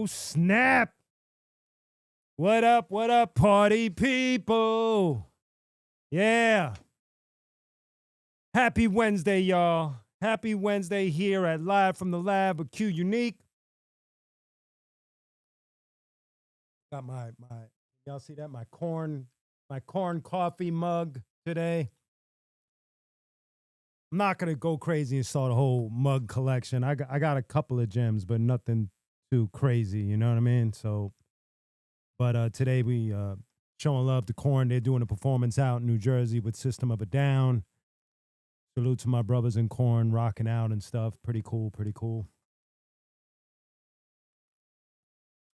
Oh, snap. What up, party people? Yeah. Happy Wednesday, y'all. Happy Wednesday here at Live from the Lab with qunique. Got my y'all see that? My corn coffee mug today. I'm not gonna go crazy and start a whole mug collection. I got a couple of gems, but nothing too crazy, you know what I mean? So but today we showing love to Corn. They're doing a performance out in New Jersey with System of a Down. Salute to my brothers in Corn rocking out and stuff. Pretty cool, pretty cool.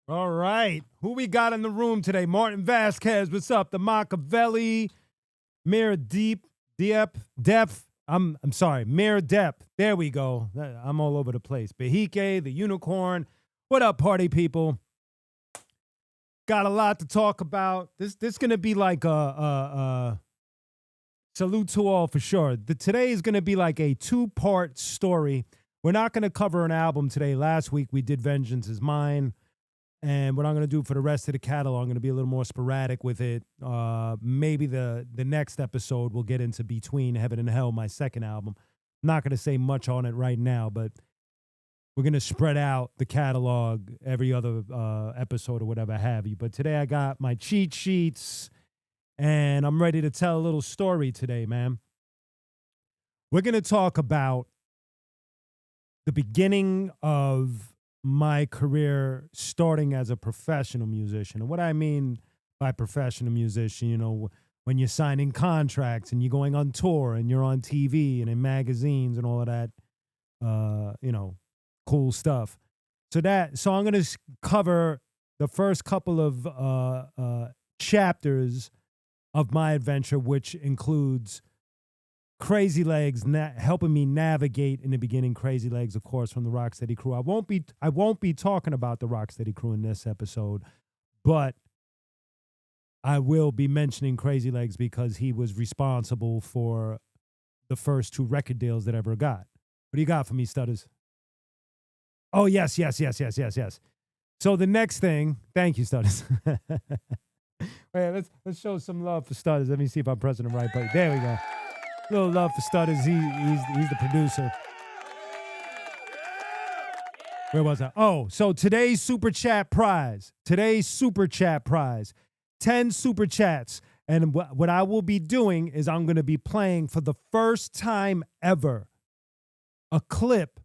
All right. Who we got in the room today? Martin Vasquez, what's up? The Machiavelli, Mirror Depth. I'm sorry, Mirror Depth. There we go. I'm all over the place. Behike, the Unicorn. What up, party people? Got a lot to talk about. This gonna be like a salute to all for sure. Today is gonna be like a two-part story. We're not gonna cover an album today. Last week we did Vengeance Is Mine, and what I'm gonna do for the rest of the catalog, I'm gonna be a little more sporadic with it. Maybe the next episode we'll get into Between Heaven and Hell, my second album. I'm not gonna say much on it right now, but we're going to spread out the catalog every other episode or whatever have you. But today I got my cheat sheets, and I'm ready to tell a little story today, man. We're going to talk about the beginning of my career starting as a professional musician. And what I mean by professional musician, you know, when you're signing contracts and you're going on tour and you're on TV and in magazines and all of that, you know, cool stuff. So I'm going to cover the first couple of chapters of my adventure, which includes Crazy Legs helping me navigate in the beginning. Crazy Legs, of course, from the Rocksteady Crew. I won't be talking about the Rocksteady Crew in this episode, but I will be mentioning Crazy Legs because he was responsible for the first two record deals that I ever got. What do you got for me, Stutters? Oh, yes. So the next thing, thank you, Stutters. Wait, let's show some love for Stutters. Let me see if I'm pressing the right button. There we go. A little love for Stutters. He's the producer. Where was I? Oh, so today's super chat prize. 10 super chats. And what I will be doing is I'm going to be playing for the first time ever a clip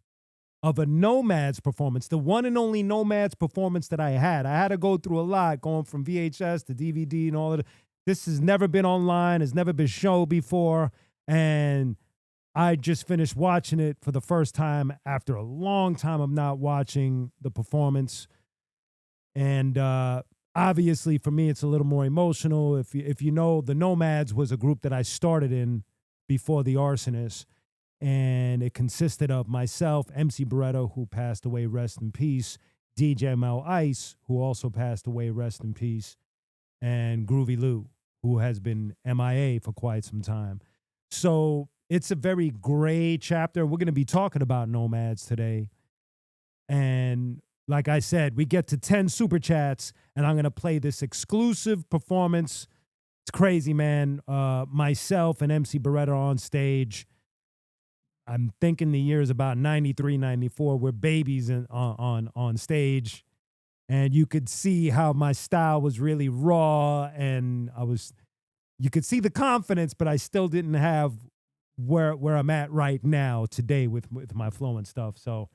of a Nomaads performance, the one and only Nomaads performance that I had. I had to go through a lot, going from VHS to DVD and all of it. This has never been online, has never been shown before, and I just finished watching it for the first time after a long time of not watching the performance. And obviously, for me, it's a little more emotional. If you know, the Nomaads was a group that I started in before the Arsonists. And it consisted of myself, MC Barretto, who passed away, rest in peace, DJ Mel Ice, who also passed away, rest in peace, and Groovy Lou, who has been MIA for quite some time. So it's a very gray chapter. We're going to be talking about Nomaads today. And like I said, we get to 10 super chats, and I'm going to play this exclusive performance. It's crazy, man. Myself and MC Barretto on stage. I'm thinking the year is about 93, 94. We're babies on stage. And you could see how my style was really raw. And you could see the confidence, but I still didn't have where I'm at right now today with my flow and stuff. So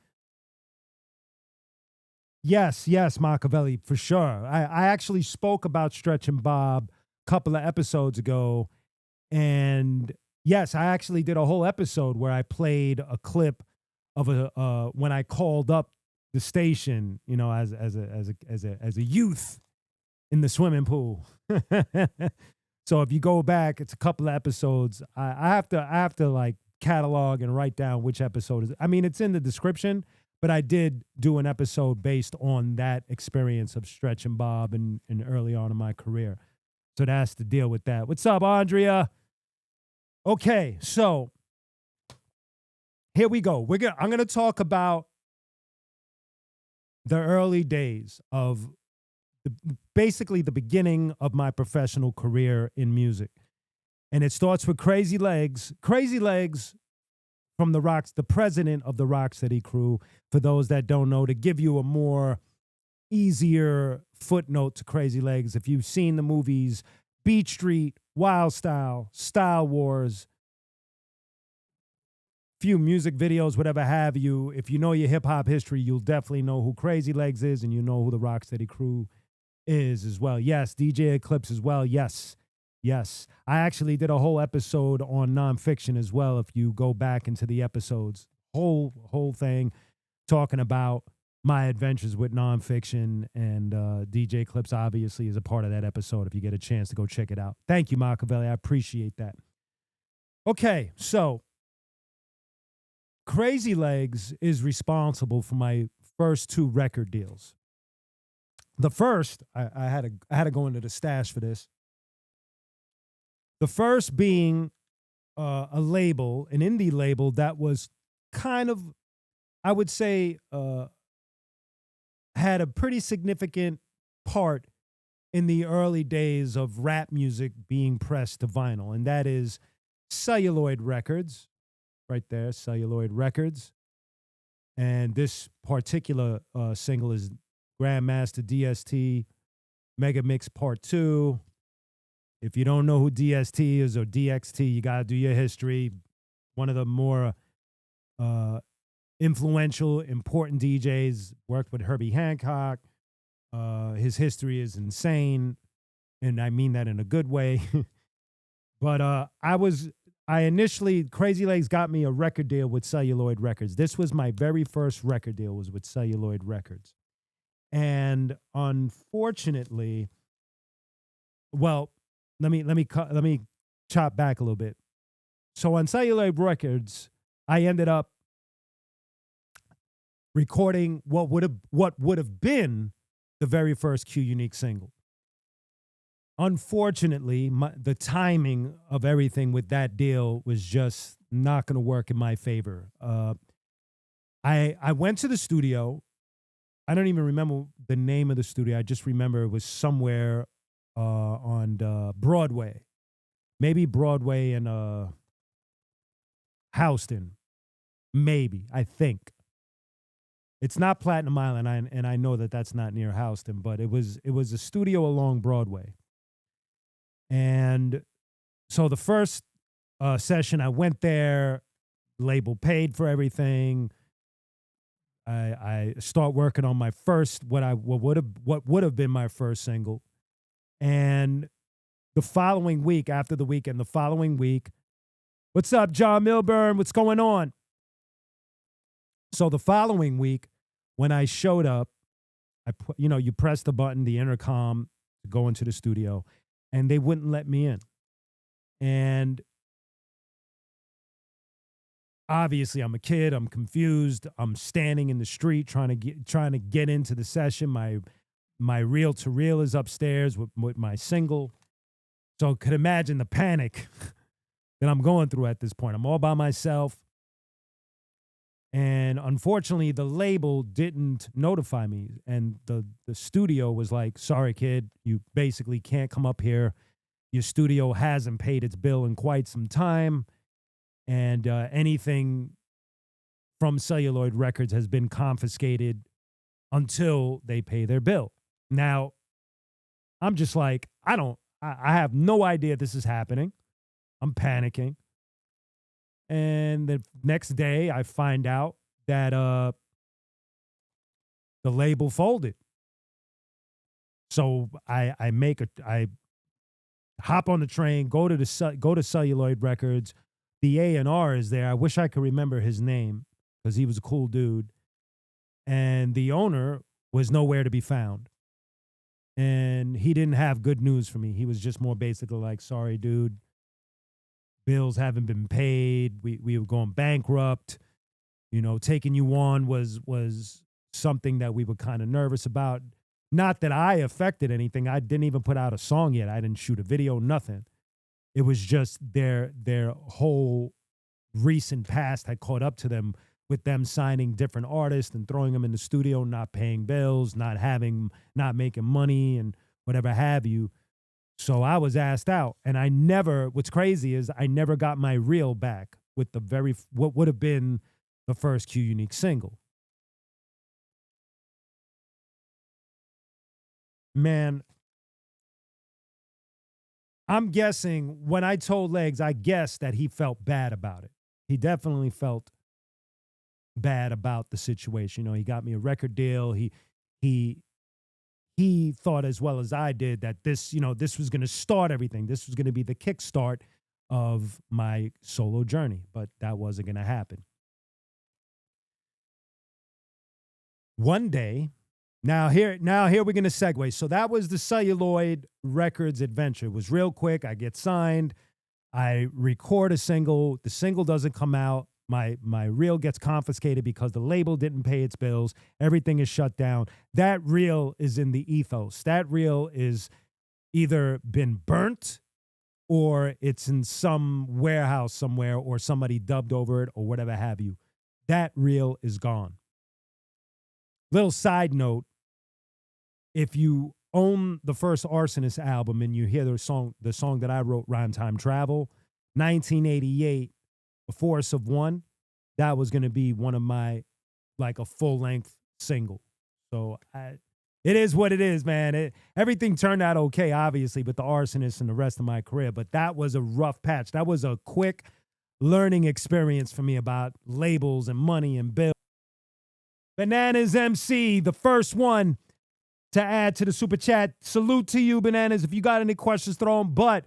yes, Machiavelli, for sure. I actually spoke about Stretch and Bob a couple of episodes ago. And yes, I actually did a whole episode where I played a clip of when I called up the station, you know, as a youth in the swimming pool. So if you go back, it's a couple of episodes. I have to like catalog and write down which episode is. I mean, it's in the description, but I did do an episode based on that experience of Stretch and Bob and early on in my career. So that's the deal with that. What's up, Andrea? Okay, so here we go. I'm going to talk about the early days of basically the beginning of my professional career in music. And it starts with Crazy Legs. Crazy Legs from the president of the Rocksteady crew, for those that don't know, to give you a more easier footnote to Crazy Legs. If you've seen the movies Beat Street, Wild Style, Style Wars, few music videos, whatever have you, if you know your hip hop history, you'll definitely know who Crazy Legs is, and you know who the Rocksteady crew is as well. Yes, DJ Eclipse as well. Yes. Yes. I actually did a whole episode on nonfiction as well. If you go back into the episodes, whole thing talking about my adventures with nonfiction, and DJ Eclipse obviously is a part of that episode. If you get a chance to go check it out. Thank you, Machiavelli. I appreciate that. Okay, so Crazy Legs is responsible for my first 2 record deals. The first, I had to go into the stash for this. The first being a label, an indie label that was kind of, I would say, had a pretty significant part in the early days of rap music being pressed to vinyl, and that is Celluloid Records, right there, Celluloid Records. And this particular single is Grandmaster DST Mega Mix Part 2. If you don't know who DST is or DXT, you got to do your history. One of the more influential, important DJs, worked with Herbie Hancock. His history is insane, and I mean that in a good way. But I initially, Crazy Legs got me a record deal with Celluloid Records. This was my very first record deal, was with Celluloid Records. And unfortunately, well, let me chop back a little bit. So on Celluloid Records, I ended up recording what would have been the very first qunique single. Unfortunately, the timing of everything with that deal was just not going to work in my favor. I went to the studio. I don't even remember the name of the studio. I just remember it was somewhere on Broadway, maybe Broadway and Houston, maybe, I think. It's not Platinum Island, and I know that that's not near Houston, but it was a studio along Broadway. And so the first session, I went there, label paid for everything. I start working on my first, what would have been my first single. And the following week, after the weekend, the following week, what's up, John Milburn? What's going on? So the following week, when I showed up, you press the button, the intercom, to go into the studio, and they wouldn't let me in. And obviously, I'm a kid. I'm confused. I'm standing in the street trying to get into the session. My reel-to-reel is upstairs with my single. So could imagine the panic that I'm going through at this point. I'm all by myself. And unfortunately, the label didn't notify me. And the studio was like, sorry, kid, you basically can't come up here. Your studio hasn't paid its bill in quite some time. And anything from Celluloid Records has been confiscated until they pay their bill. Now, I'm just like, I have no idea this is happening. I'm panicking. And the next day, I find out that the label folded. So I hop on the train, go to Celluloid Records. The A&R is there. I wish I could remember his name because he was a cool dude. And the owner was nowhere to be found. And he didn't have good news for me. He was just more basically like, sorry, dude. Bills haven't been paid. We were going bankrupt. Taking you on was something that we were kind of nervous about. Not that I affected anything. I didn't even put out a song yet. I didn't shoot a video, nothing. It was just their whole recent past had caught up to them with them signing different artists and throwing them in the studio, not paying bills, not making money and whatever have you. So I was asked out, and what's crazy is I never got my reel back with what would have been the first qunique single. Man, I'm guessing when I told Legs, I guessed that he felt bad about it. He definitely felt bad about the situation. He got me a record deal. He thought as well as I did that this was going to start everything. This was going to be the kickstart of my solo journey, but that wasn't going to happen. One day, now here we're going to segue. So that was the Celluloid Records adventure. It was real quick. I get signed. I record a single. The single doesn't come out. My reel gets confiscated because the label didn't pay its bills. Everything is shut down. That reel is in the ethos. That reel is either been burnt or it's in some warehouse somewhere or somebody dubbed over it or whatever have you. That reel is gone. Little side note, if you own the first Arsonist album and you hear the song that I wrote, Rhyme Time Travel, 1988, A Force of One, that was going to be one of my, like a full-length single. So it is what it is, man. Everything turned out okay, obviously, with the Arsonist and the rest of my career, but that was a rough patch. That was a quick learning experience for me about labels and money and bills. Bananas MC, the first one to add to the super chat. Salute to you, Bananas. If you got any questions, throw them. But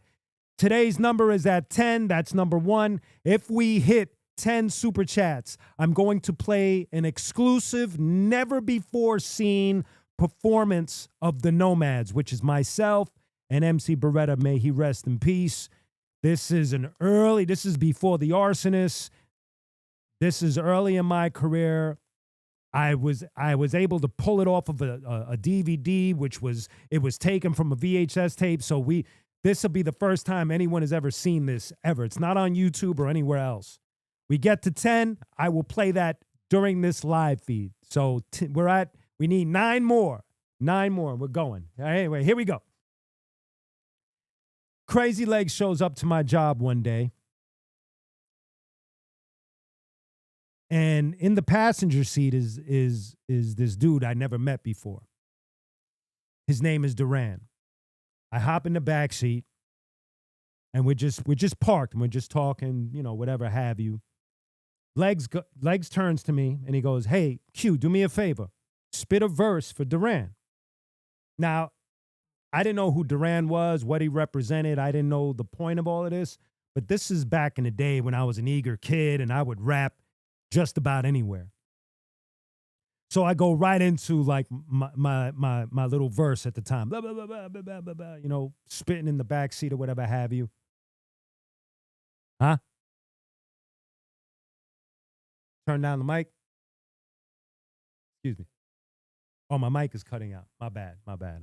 today's number is at 10. That's number one. If we hit 10 super chats, I'm going to play an exclusive, never before seen performance of the Nomads, which is myself and MC Beretta. May he rest in peace. This is before the Arsonist. This is early in my career. I was able to pull it off of a DVD, which was taken from a VHS tape. So this will be the first time anyone has ever seen this ever. It's not on YouTube or anywhere else. We get to 10, I will play that during this live feed. So we need 9 more. 9 more. We're going. Anyway, here we go. Crazy Legs shows up to my job one day. And in the passenger seat is this dude I never met before. His name is Duran. I hop in the back seat, and we're just parked, and we're just talking, whatever have you. Legs turns to me, and he goes, "Hey, Q, do me a favor. Spit a verse for Duran." Now, I didn't know who Duran was, what he represented. I didn't know the point of all of this. But this is back in the day when I was an eager kid, and I would rap just about anywhere. So I go right into like my little verse at the time, blah, blah, blah, blah, blah, blah, blah, spitting in the back seat or whatever have you. Huh? Turn down the mic. Excuse me. Oh, my mic is cutting out. My bad.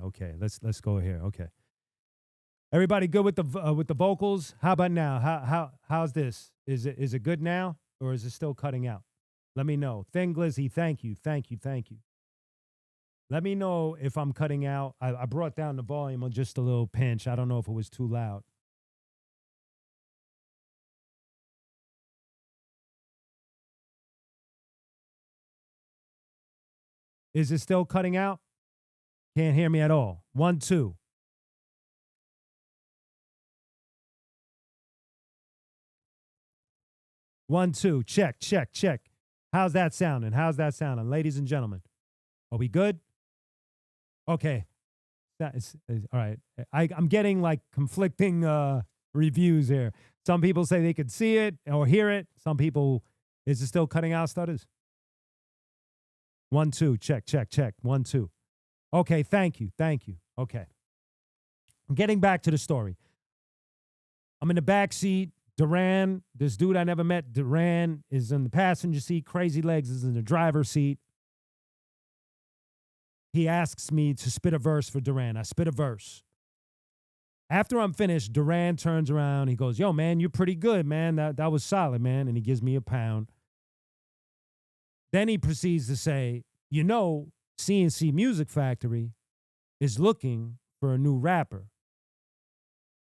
Okay, let's go here. Okay. Everybody good with the vocals? How about now? How's this? Is it good now? Or is it still cutting out? Let me know. Thin Glizzy, thank you. Let me know if I'm cutting out. I brought down the volume on just a little pinch. I don't know if it was too loud. Is it still cutting out? Can't hear me at all. 1, 2. One, two, check. How's that sounding? Ladies and gentlemen? Are we good? Okay. All right. I'm getting like conflicting reviews here. Some people say they could see it or hear it. Some people, is it still cutting out, Stutters? 1, 2, check. 1, 2. Okay, thank you. Okay. I'm getting back to the story. I'm in the back seat. Duran, this dude I never met, Duran is in the passenger seat. Crazy Legs is in the driver's seat. He asks me to spit a verse for Duran. I spit a verse. After I'm finished, Duran turns around. He goes, "Yo, man, you're pretty good, man. That was solid, man." And he gives me a pound. Then he proceeds to say, you know, CNC Music Factory is looking for a new rapper.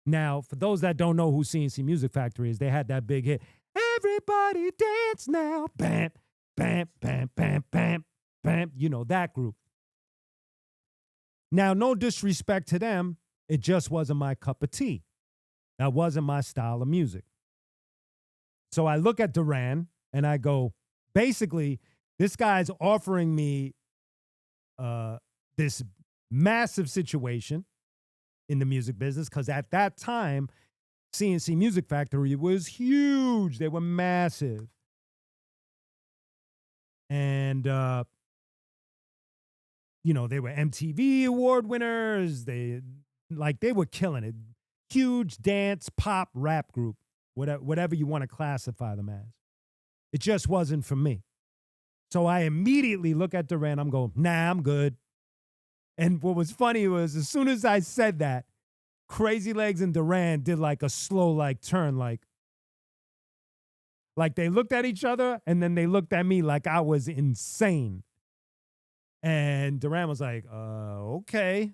Now, for those that don't know who CNC Music Factory is, they had that big hit, Everybody Dance Now, bam, bam, bam, bam, bam, bam, you know, that group. Now, no disrespect to them, it just wasn't my cup of tea. That wasn't my style of music. So I look at Duran and I go, basically, this guy's offering me this massive situation in the music business, because at that time, CNC Music Factory was huge. They were massive. And, you know, they were MTV award winners. They were killing it. Huge dance, pop, rap group, whatever you want to classify them as. It just wasn't for me. So I immediately look at Duran. I'm going, nah, I'm good. And what was funny was, as soon as I said that, Crazy Legs and Duran did like a slow turn, like they looked at each other and then they looked at me like I was insane. And Duran was like, okay.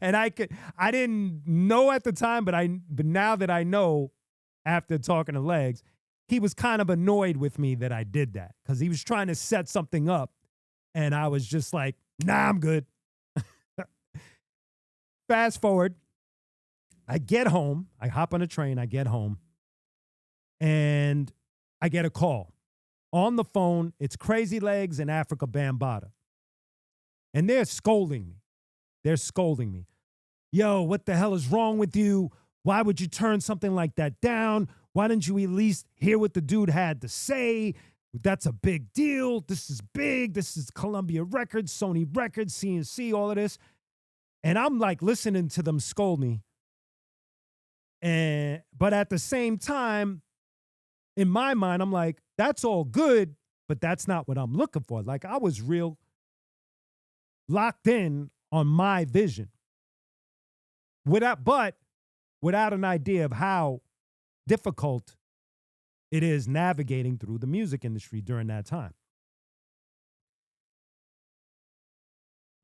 And I didn't know at the time, but now that I know, after talking to Legs, he was kind of annoyed with me that I did that, because he was trying to set something up, and I was just like, nah, I'm good. Fast forward, I get home, I hop on a train, I get home, and I get a call. On the phone, it's Crazy Legs and Africa Bambaataa. And they're scolding me. They're scolding me. Yo, what the hell is wrong with you? Why would you turn something like that down? Why didn't you at least hear what the dude had to say? That's a big deal. This is big. This is Columbia Records, Sony Records, CNC, all of this. And I'm like listening to them scold me. But at the same time, in my mind, I'm like, that's all good, but that's not what I'm looking for. Like, I was real locked in on my vision. Without an idea of how difficult it is navigating through the music industry during that time.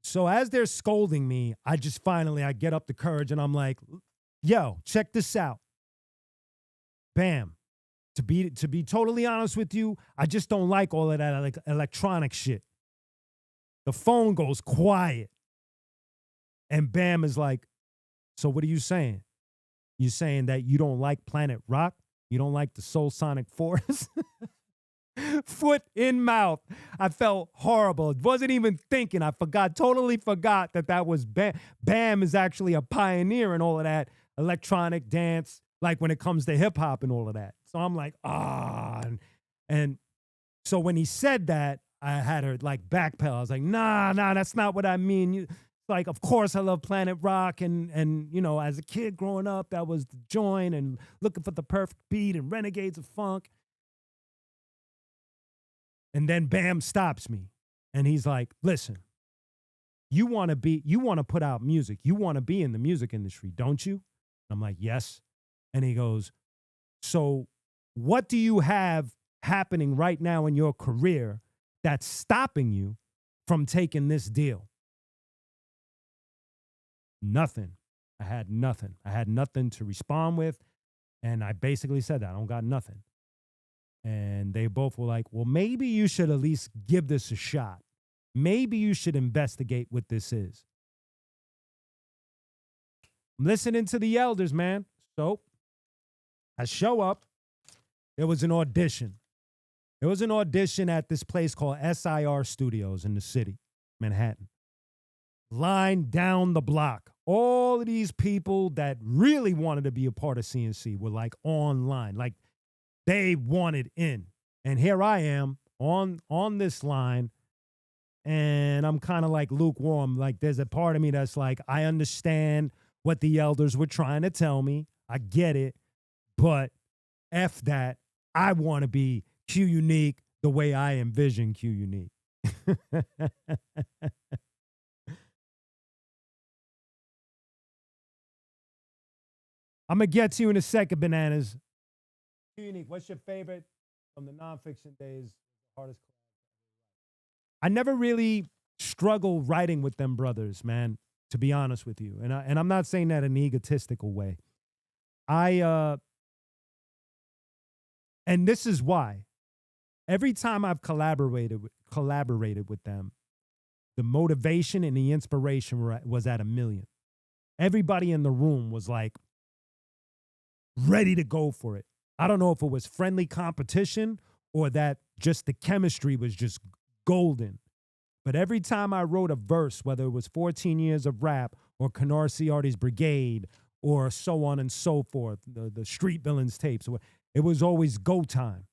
So as they're scolding me, I get up the courage and I'm like, yo, check this out. Bam. To be totally honest with you, I just don't like all of that electronic shit. The phone goes quiet. And Bam is like, so what are you saying? You saying that you don't like Planet Rock? You don't like the Soul Sonic Force? Foot in mouth. I felt horrible. Wasn't even thinking. Totally forgot that was Bam. Bam is actually a pioneer in all of that electronic dance, like when it comes to hip hop and all of that. So I'm like, and so when he said that, I had her like backpedal. I was like, nah, that's not what I mean. Like, of course I love Planet Rock, and you know, as a kid growing up, that was the joint and looking for the perfect beat and Renegades of Funk. And then Bam stops me and he's like, listen, you want to put out music. You want to be in the music industry, don't you? I'm like, yes. And he goes, so what do you have happening right now in your career that's stopping you from taking this deal? Nothing. I had nothing. I had nothing to respond with. And I basically said that I don't got nothing. And they both were like, well, maybe you should at least give this a shot. Maybe you should investigate what this is. I'm listening to the elders, man. So I show up. There was an audition. There was an audition at this place called SIR Studios in the city, Manhattan. Line down the block. All of these people that really wanted to be a part of CNC were like online. Like, they wanted in. And here I am on this line, and I'm kind of like lukewarm. Like, there's a part of me that's like, I understand what the elders were trying to tell me. I get it. But F that. I want to be qunique the way I envision qunique. I'm going to get to you in a second, Bananas. qunique, what's your favorite from the nonfiction days? Hardest. I never really struggled writing with them brothers, man, to be honest with you. And I'm not saying that in an egotistical way. And this is why. Every time I've collaborated with them, the motivation and the inspiration was at 1,000,000. Everybody in the room was like ready to go for it. I don't know if it was friendly competition or that just the chemistry was just golden. But every time I wrote a verse, whether it was 14 Years of Rap or Canarsie Brigade or so on and so forth, the Street Villains tapes, it was always go time.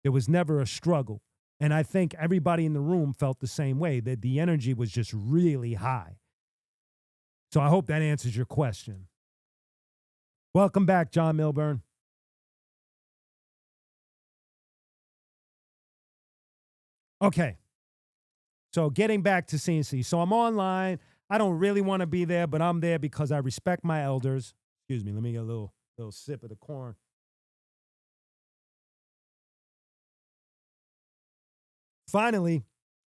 There was never a struggle. And I think everybody in the room felt the same way, that the energy was just really high. So I hope that answers your question. Welcome back, John Milburn. Okay. So getting back to CNC. So I'm online. I don't really want to be there, but I'm there because I respect my elders. Excuse me. Let me get a little sip of the corn. Finally,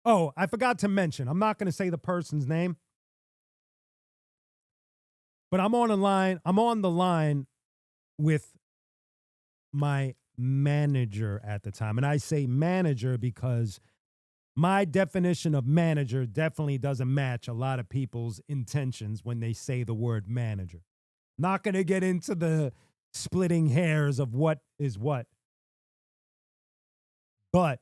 oh, I forgot to mention, I'm not going to say the person's name, but I'm on the line with my manager at the time. And I say manager because my definition of manager definitely doesn't match a lot of people's intentions when they say the word manager. Not going to get into the splitting hairs of what is what. But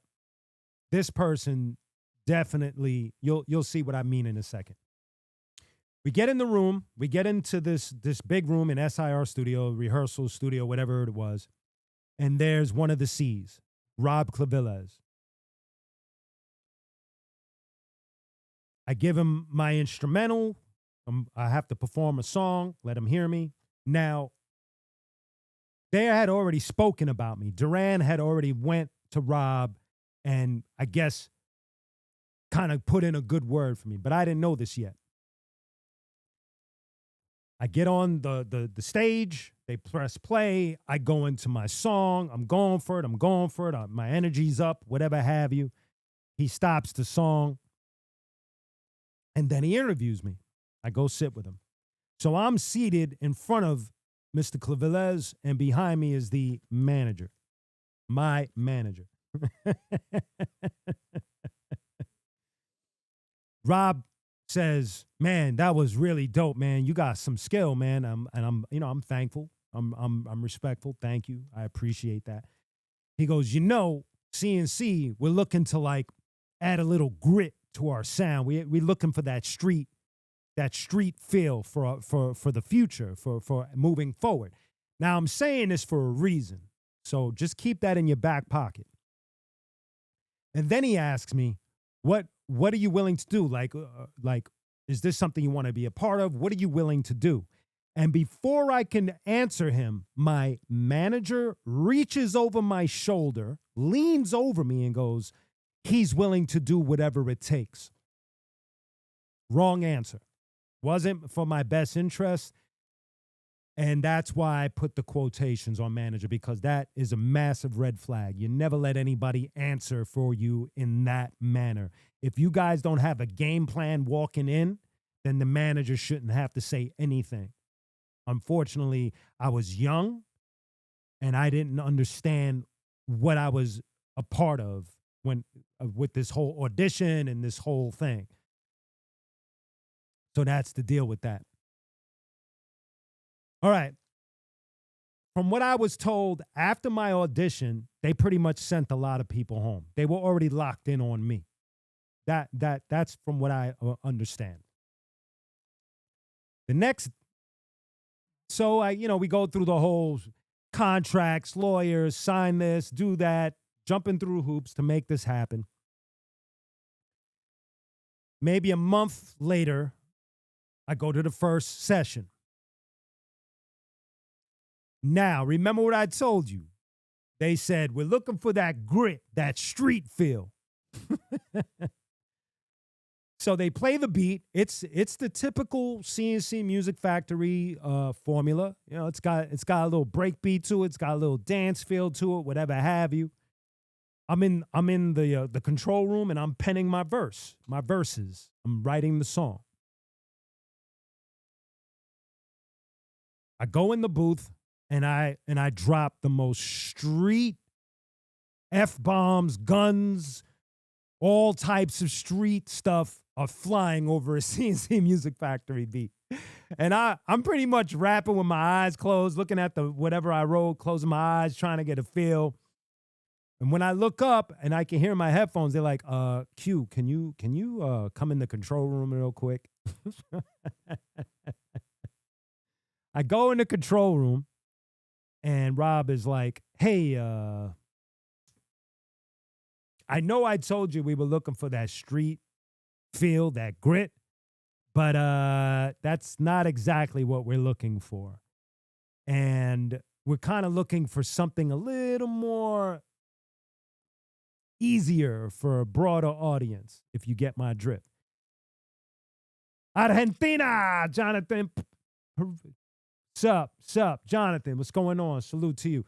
this person definitely, you'll see what I mean in a second. We get in the room, we get into this big room in SIR studio, rehearsal studio, whatever it was, and there's one of the C's, Rob Clavilles. I give him my instrumental. I have to perform a song, let him hear me. Now, they had already spoken about me. Duran had already went to Rob and I guess kind of put in a good word for me, but I didn't know this yet. I get on the stage, they press play, I go into my song, I'm going for it, my energy's up, whatever have you. He stops the song, and then he interviews me. I go sit with him. So I'm seated in front of Mr. Clavilles, and behind me is the manager, my manager. Rob says, "Man, that was really dope, man. You got some skill, man." I'm thankful. I'm respectful. Thank you. I appreciate that. He goes, CNC, we're looking to like add a little grit to our sound. We're looking for that street feel for the future, for moving forward. Now I'm saying this for a reason, so just keep that in your back pocket. And then he asks me, "What are you willing to do? Like, is this something you want to be a part of? What are you willing to do?" And before I can answer him, my manager reaches over my shoulder, leans over me, and goes, "He's willing to do whatever it takes." Wrong answer. Wasn't for my best interest. And that's why I put the quotations on manager, because that is a massive red flag. You never let anybody answer for you in that manner. If you guys don't have a game plan walking in, then the manager shouldn't have to say anything. Unfortunately, I was young and I didn't understand what I was a part of with this whole audition and this whole thing. So that's the deal with that. All right. From what I was told, after my audition, they pretty much sent a lot of people home. They were already locked in on me. That's from what I understand. So we go through the whole contracts, lawyers, sign this, do that, jumping through hoops to make this happen. Maybe a month later, I go to the first session. Now, remember what I told you. They said, we're looking for that grit, that street feel. So they play the beat. It's the typical CNC Music Factory formula. It's got a little break beat to it. It's got a little dance feel to it, whatever have you. I'm in the control room and I'm penning my verses. I'm writing the song. I go in the booth and I drop the most street F-bombs, guns, all types of street stuff are flying over a CNC Music Factory beat. And I'm pretty much rapping with my eyes closed, looking at the whatever I wrote, closing my eyes, trying to get a feel. And when I look up and I can hear my headphones, they're like, Q, can you come in the control room real quick? I go in the control room and Rob is like, hey, I know I told you we were looking for that street feel, that grit, but that's not exactly what we're looking for. And we're kind of looking for something a little more easier for a broader audience, if you get my drift. Argentina, Jonathan. Sup, Jonathan, what's going on? Salute to you.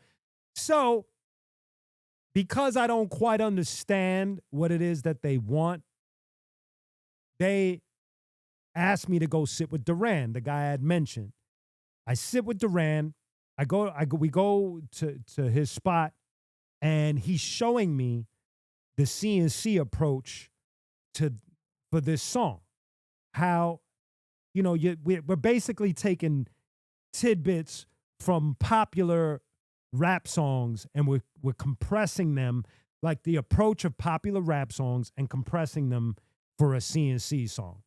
So, because I don't quite understand what it is that they want, they asked me to go sit with Duran, the guy I had mentioned. I sit with Duran. We go to his spot, and he's showing me the CNC approach for this song. How, we're basically taking tidbits from popular rap songs and we're compressing them, like the approach of popular rap songs, and compressing them for a CNC song.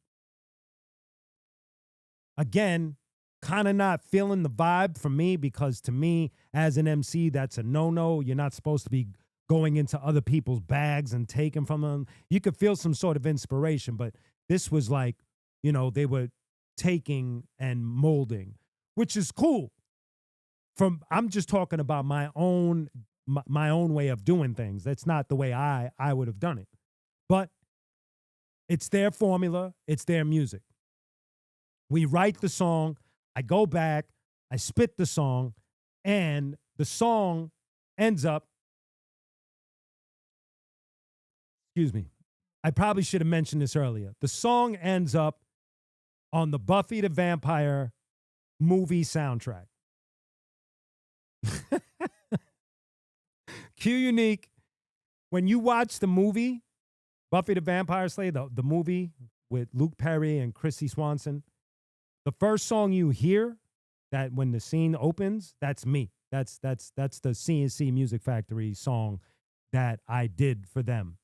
Again, kind of not feeling the vibe for me, because to me, as an MC, that's a no-no. You're not supposed to be going into other people's bags and taking from them. You could feel some sort of inspiration, but this was like, they were taking and molding, which is cool. I'm just talking about my own way of doing things. That's not the way I would have done it. But it's their formula, it's their music. We write the song, I go back, I spit the song, and the song ends up, excuse me, I probably should have mentioned this earlier. The song ends up on the Buffy the Vampire movie soundtrack. qunique, when you watch the movie, Buffy the Vampire Slayer, the movie with Luke Perry and Chrissy Swanson, the first song you hear, that when the scene opens, that's me. That's the CNC Music Factory song that I did for them.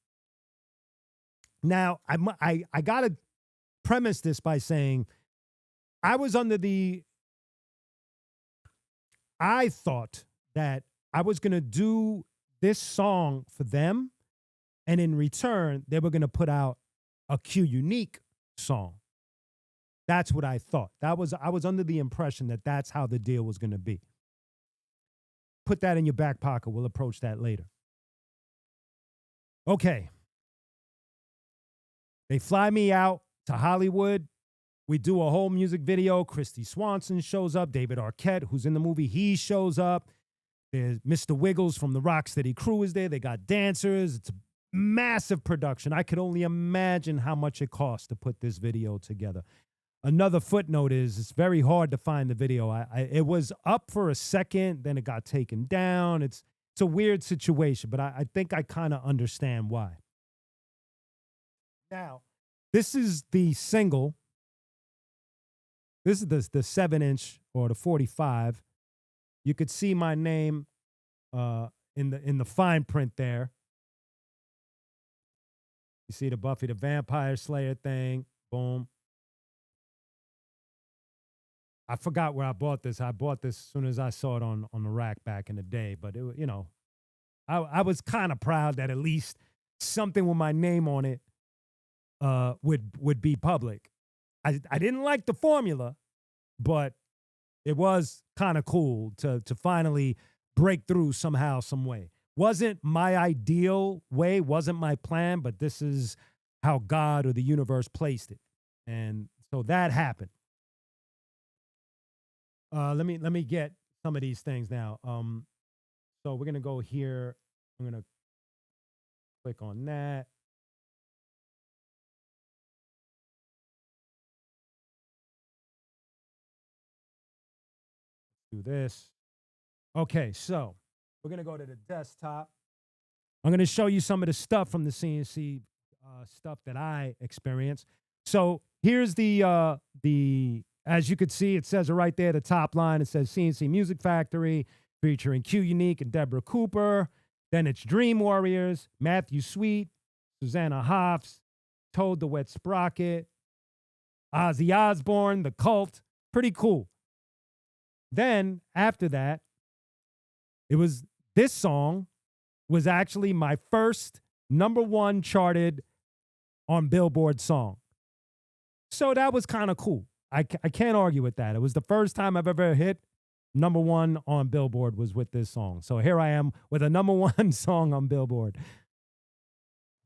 Now, I got to premise this by saying I thought that I was going to do this song for them, and in return, they were going to put out a qunique song. That's what I thought. I was under the impression that that's how the deal was going to be. Put that in your back pocket. We'll approach that later. Okay. They fly me out to Hollywood. We do a whole music video. Christy Swanson shows up. David Arquette, who's in the movie, he shows up. There's Mr. Wiggles from the Rocksteady crew is there. They got dancers. It's a massive production. I could only imagine how much it cost to put this video together. Another footnote is it's very hard to find the video. It was up for a second, then it got taken down. It's a weird situation, but I think I kind of understand why. Now, this is the single. This is the 7-inch or the 45. You could see my name in the fine print there. You see the Buffy the Vampire Slayer thing. Boom. I forgot where I bought this. I bought this as soon as I saw it on the rack back in the day. But it, I was kind of proud that at least something with my name on it would be public. I didn't like the formula, but it was kind of cool to finally break through somehow, some way. Wasn't my ideal way, wasn't my plan, but this is how God or the universe placed it. And so that happened. Let me get some of these things now. So we're gonna go here. I'm gonna Click on that. Do this. Okay, so we're going to go to the desktop. I'm going to show you some of the stuff from the CNC stuff that I experienced. So here's as you could see, it says it right there, the top line. It says CNC Music Factory featuring qunique and Deborah Cooper. Then it's Dream Warriors, Matthew Sweet, Susanna Hoffs, Toad the Wet Sprocket, Ozzy Osbourne, The Cult. Pretty cool. Then after that, this song was actually my first #1 charted on Billboard song. So that was kind of cool. I can't argue with that. It was the first time I've ever hit #1 on Billboard was with this song. So here I am with a #1 song on Billboard.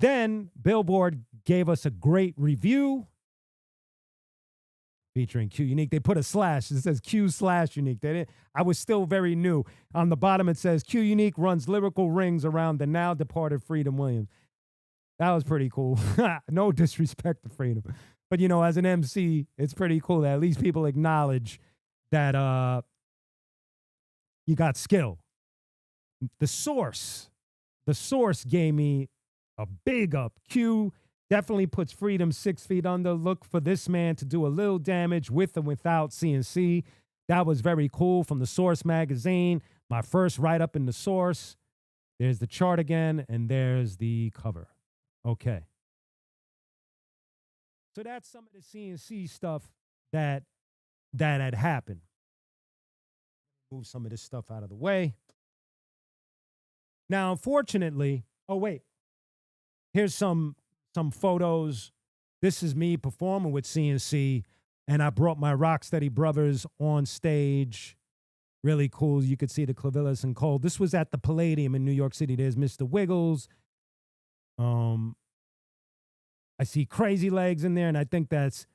Then Billboard gave us a great review featuring qunique. They put a slash. It says Q/unique. I was still very new. On the bottom, it says qunique runs lyrical rings around the now departed Freedom Williams. That was pretty cool. No disrespect to Freedom. But, you know, as an MC, it's pretty cool that at least people acknowledge that you got skill. The Source gave me a big up. Q definitely puts Freedom 6 feet under. Look for this man to do a little damage with and without CNC. That was very cool from the Source magazine. My first write-up in the Source. There's the chart again, and there's the cover. Okay. So that's some of the CNC stuff that had happened. Move some of this stuff out of the way. Now, unfortunately, oh wait, here's some photos. This is me performing with CNC, and I brought my Rocksteady brothers on stage. Really cool. You could see the Clavillis and Cole. This was at the Palladium in New York City. There's Mr. Wiggles. I see Crazy Legs in there, and I think that's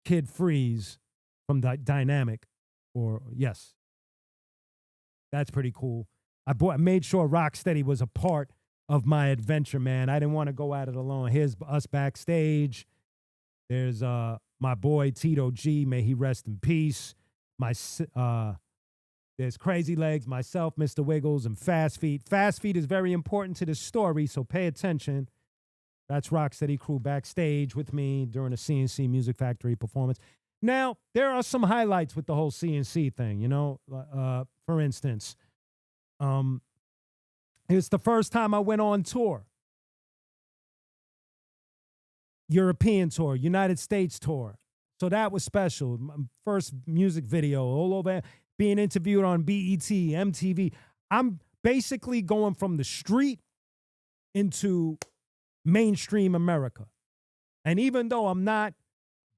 Kid Freeze from Dynamic. Or yes, that's pretty cool. I made sure Rocksteady was a part of my adventure, man. I didn't want to go at it alone. Here's us backstage. There's my boy Tito G. May he rest in peace. There's Crazy Legs, myself, Mr. Wiggles, and Fast Feet. Fast Feet is very important to the story, so pay attention. That's Rocksteady crew backstage with me during a CNC Music Factory performance. Now, there are some highlights with the whole CNC thing, you know. For instance, it's the first time I went on tour. European tour, United States tour. So that was special. My first music video all over, being interviewed on BET, MTV. I'm basically going from the street into mainstream America. And even though I'm not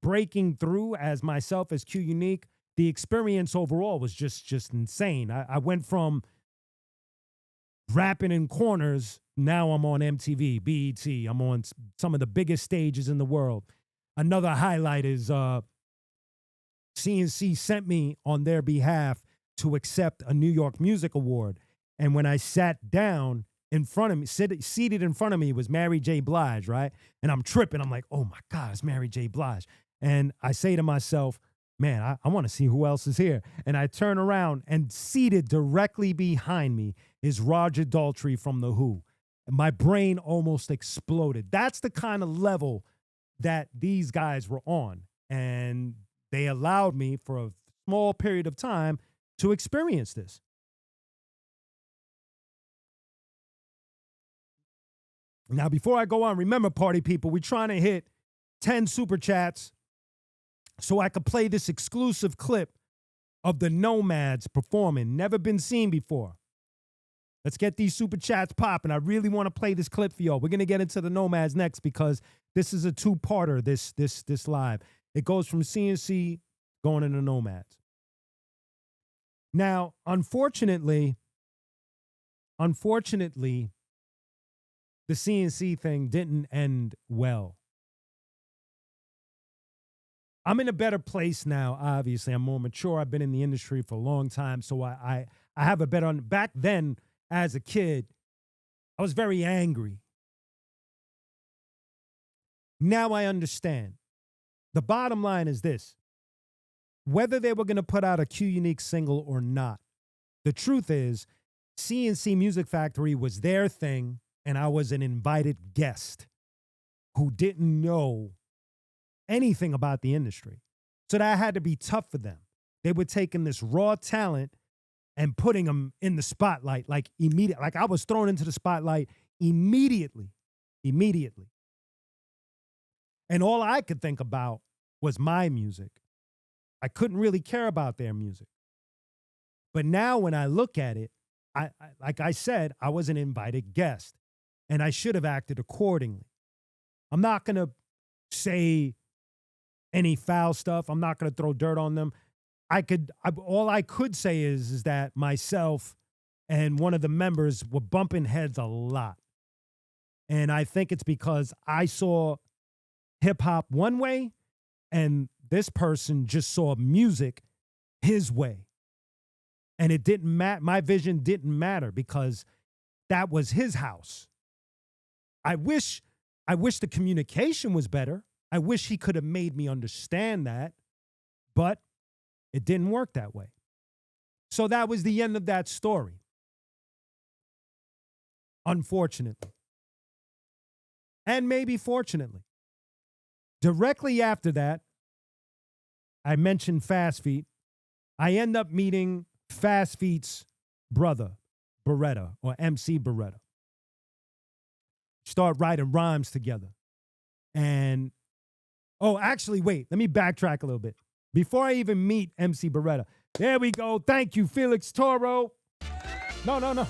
breaking through as myself as qunique, the experience overall was just insane. I went from rapping in corners, now I'm on MTV, BET. I'm on some of the biggest stages in the world. Another highlight is CNC sent me on their behalf to accept a New York Music Award. And when I sat down, in front of me, seated in front of me was Mary J. Blige, right? And I'm tripping. I'm like, oh my God, it's Mary J. Blige. And I say to myself, man, I want to see who else is here. And I turn around, and seated directly behind me is Roger Daltrey from The Who. And my brain almost exploded. That's the kind of level that these guys were on. And they allowed me for a small period of time to experience this. Now, before I go on, remember, party people, we're trying to hit 10 super chats so I could play this exclusive clip of the Nomads performing. Never been seen before. Let's get these super chats popping. I really want to play this clip for y'all. We're going to get into the Nomads next because this is a two-parter, this live. It goes from CNC going into Nomads. Now, unfortunately, the CNC thing didn't end well. I'm in a better place now, obviously. I'm more mature. I've been in the industry for a long time, so I have a better... Back then, as a kid, I was very angry. Now I understand. The bottom line is this. Whether they were going to put out a qunique single or not, the truth is CNC Music Factory was their thing, and I was an invited guest who didn't know anything about the industry. So that had to be tough for them. They were taking this raw talent and putting them in the spotlight like immediately. Like I was thrown into the spotlight immediately. And all I could think about was my music. I couldn't really care about their music. But now when I look at it, I like I said, I was an invited guest and I should have acted accordingly. I'm not going to say any foul stuff. I'm not going to throw dirt on them. All I could say is that myself and one of the members were bumping heads a lot. And I think it's because I saw hip hop one way and this person just saw music his way. And it didn't matter. My vision didn't matter because that was his house. I wish the communication was better. I wish he could have made me understand that, but it didn't work that way. So that was the end of that story. Unfortunately. And maybe fortunately. Directly after that, I mentioned Fast Feet. I end up meeting Fast Feet's brother, Beretta, or MC Beretta. Start writing rhymes together. And, oh, actually, wait, let me backtrack a little bit. Before I even meet MC Beretta, there we go. Thank you, Felix Toro. No.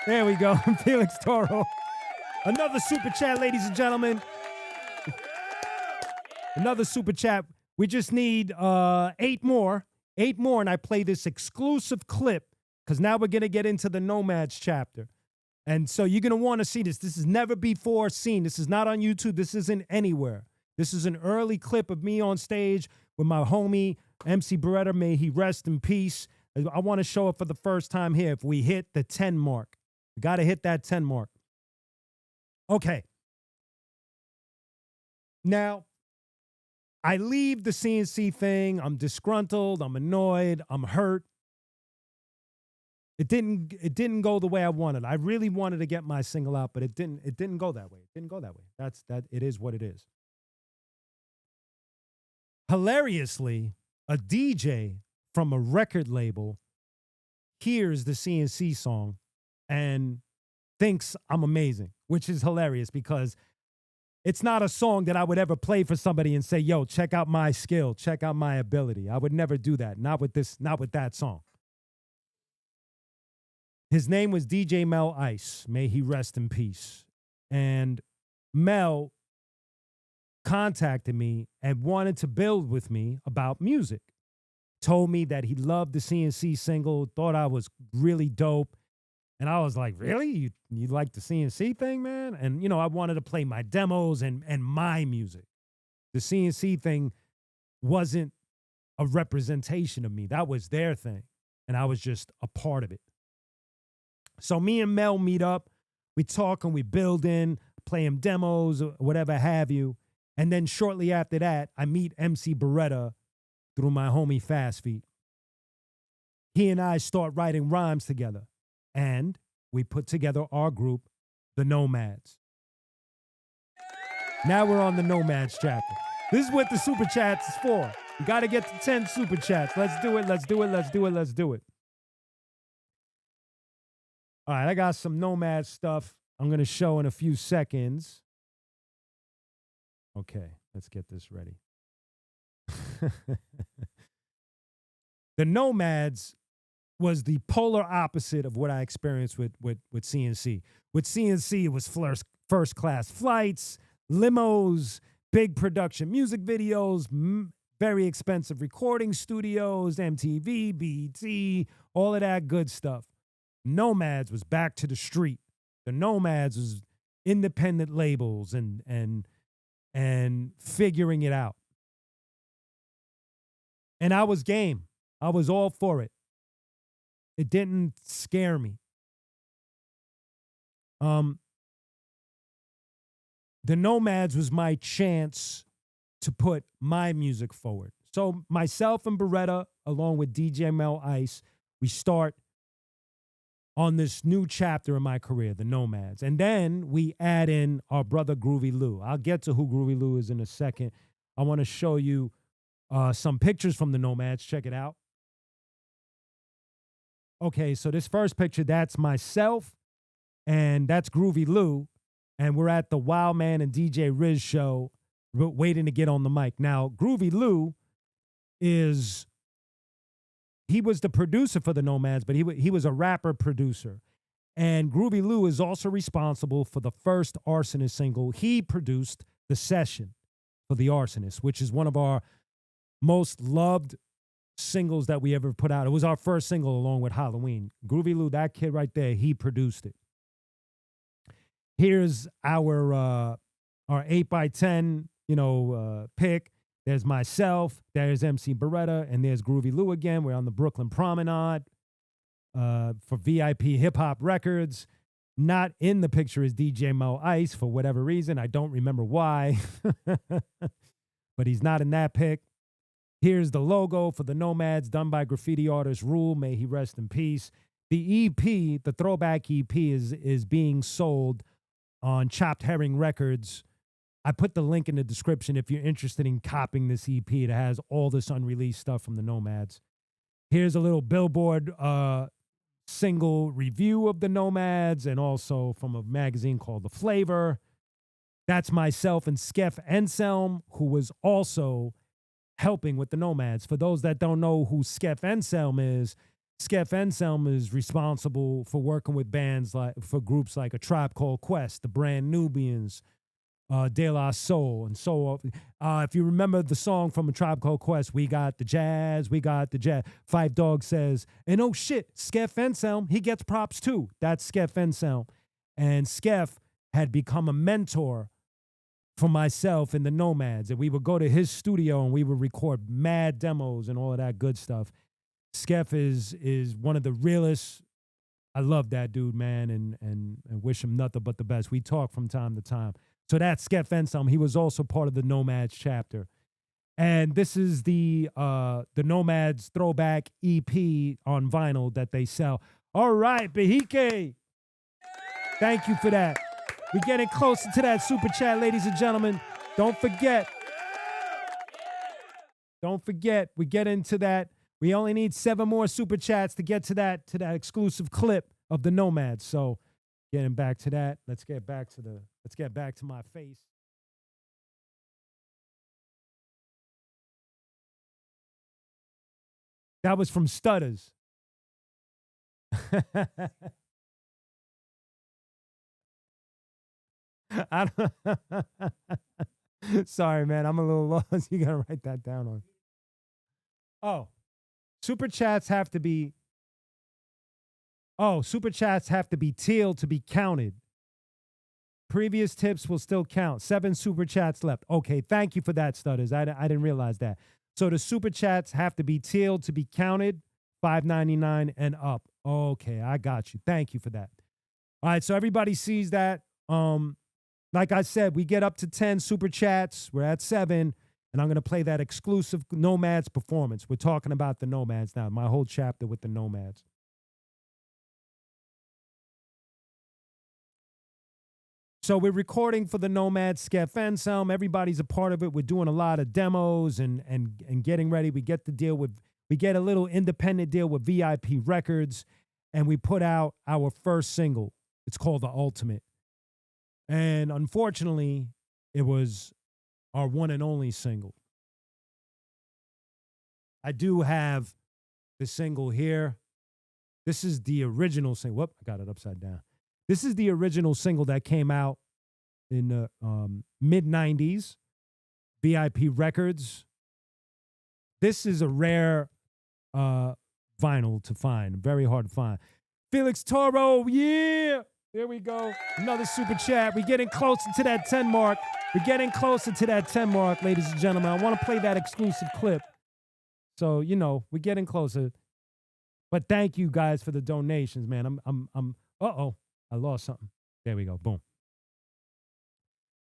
There we go, Felix Toro. Another super chat, ladies and gentlemen. Another super chat. We just need 8 more. 8 more, and I play this exclusive clip because now we're going to get into the Nomads chapter. And so you're going to want to see this. This is never before seen. This is not on YouTube. This isn't anywhere. This is an early clip of me on stage with my homie, MC Beretta. May he rest in peace. I want to show it for the first time here. If we hit the 10 mark, we got to hit that 10 mark. Okay. Now, I leave the CNC thing. I'm disgruntled. I'm annoyed. I'm hurt. It didn't go the way I wanted. I really wanted to get my single out, but it didn't go that way. It didn't go that way. It is what it is. Hilariously, a DJ from a record label hears the CNC song and thinks I'm amazing, which is hilarious because it's not a song that I would ever play for somebody and say, yo, check out my skill, check out my ability. I would never do that. Not with that song. His name was DJ Mel Ice. May he rest in peace. And Mel contacted me and wanted to build with me about music. Told me that he loved the CNC single, thought I was really dope. And I was like, really? You like the CNC thing, man? And, I wanted to play my demos and my music. The CNC thing wasn't a representation of me. That was their thing. And I was just a part of it. So me and Mel meet up. We talk and we build in, play him demos, whatever have you. And then shortly after that, I meet MC Beretta through my homie Fast Feet. He and I start writing rhymes together. And we put together our group, the Nomads. Now we're on the Nomads chapter. This is what the super chats is for. You got to get to 10 super chats. Let's do it. All right, I got some Nomad stuff I'm going to show in a few seconds. Okay, let's get this ready. The Nomads was the polar opposite of what I experienced with CNC. With CNC, it was first class flights, limos, big production music videos, very expensive recording studios, MTV, BET, all of that good stuff. Nomads was back to the street. The Nomads was independent labels and figuring it out. And I was game. I was all for it. It didn't scare me. the Nomads was my chance to put my music forward. So myself and Beretta, along with DJ Mel Ice, we start on this new chapter in my career, the Nomads. And then we add in our brother Groovy Lou. I'll get to who Groovy Lou is in a second. I want to show you some pictures from the Nomads. Check it out. Okay, so this first picture, that's myself, and that's Groovy Lou. And we're at the Wild Man and DJ Riz show, waiting to get on the mic. Now, Groovy Lou he was the producer for the Nomads, but he was a rapper producer. And Groovy Lou is also responsible for the first Arsonist single. He produced the session for the Arsonist, which is one of our most loved singles that we ever put out. It was our first single along with Halloween. Groovy Lou, that kid right there, he produced it. Here's our 8x10, pick. There's myself, there's MC Beretta, and there's Groovy Lou again. We're on the Brooklyn Promenade for VIP Hip Hop Records. Not in the picture is DJ Mo Ice for whatever reason. I don't remember why, but he's not in that pic. Here's the logo for the Nomads done by graffiti artist Rule. May he rest in peace. The EP, the throwback EP, is being sold on Chopped Herring Records. I put the link in the description if you're interested in copying this EP. It has all this unreleased stuff from the Nomads. Here's a little Billboard single review of the Nomads, and also from a magazine called The Flavor. That's myself and Skeff Enselm, who was also helping with the Nomads. For those that don't know who Skeff Enselm is responsible for working with bands for groups like A Tribe Called Quest, the Brand Nubians, De La Soul, and so on. If you remember the song from A Tribe Called Quest, we got the jazz. Five Dog says, and oh shit, Skeff Enselm, he gets props too. That's Skeff Enselm. And Skeff had become a mentor for myself and the Nomads. And we would go to his studio and we would record mad demos and all of that good stuff. Skeff is one of the realest. I love that dude, man, and wish him nothing but the best. We talk from time to time. So that's Skeff Enselm. He was also part of the Nomads chapter. And this is the Nomads throwback EP on vinyl that they sell. All right, Behike. Thank you for that. We're getting closer to that super chat, ladies and gentlemen. Don't forget, we get into that. We only need 7 more super chats to get to that exclusive clip of the Nomads. So getting back to that, let's get back to my face. That was from Stutters. Sorry, man. I'm a little lost. You gotta write that down on. Oh, super chats have to be teal to be counted. Previous tips will still count. 7 super chats left. Okay, thank you for that, Stutters. I didn't realize that. So the super chats have to be teal to be counted, $5.99 and up. Okay, I got you. Thank you for that. All right, so everybody sees that. Like I said, we get up to 10 super chats. We're at 7, and I'm going to play that exclusive Nomads performance. We're talking about the Nomads now, my whole chapter with the Nomads. So we're recording for the Nomads, Skeff Enselm. Everybody's a part of it. We're doing a lot of demos and getting ready. We get a little independent deal with VIP Records, and we put out our first single. It's called The Ultimate. And unfortunately, it was our one and only single. I do have the single here. This is the original single. Whoop, I got it upside down. This is the original single that came out in the mid-90s, VIP Records. This is a rare vinyl to find, very hard to find. Felix Toro, yeah! There we go. Another super chat. We're getting closer to that 10 mark. Ladies and gentlemen. I want to play that exclusive clip. So, we're getting closer. But thank you guys for the donations, man. I lost something. There we go. Boom.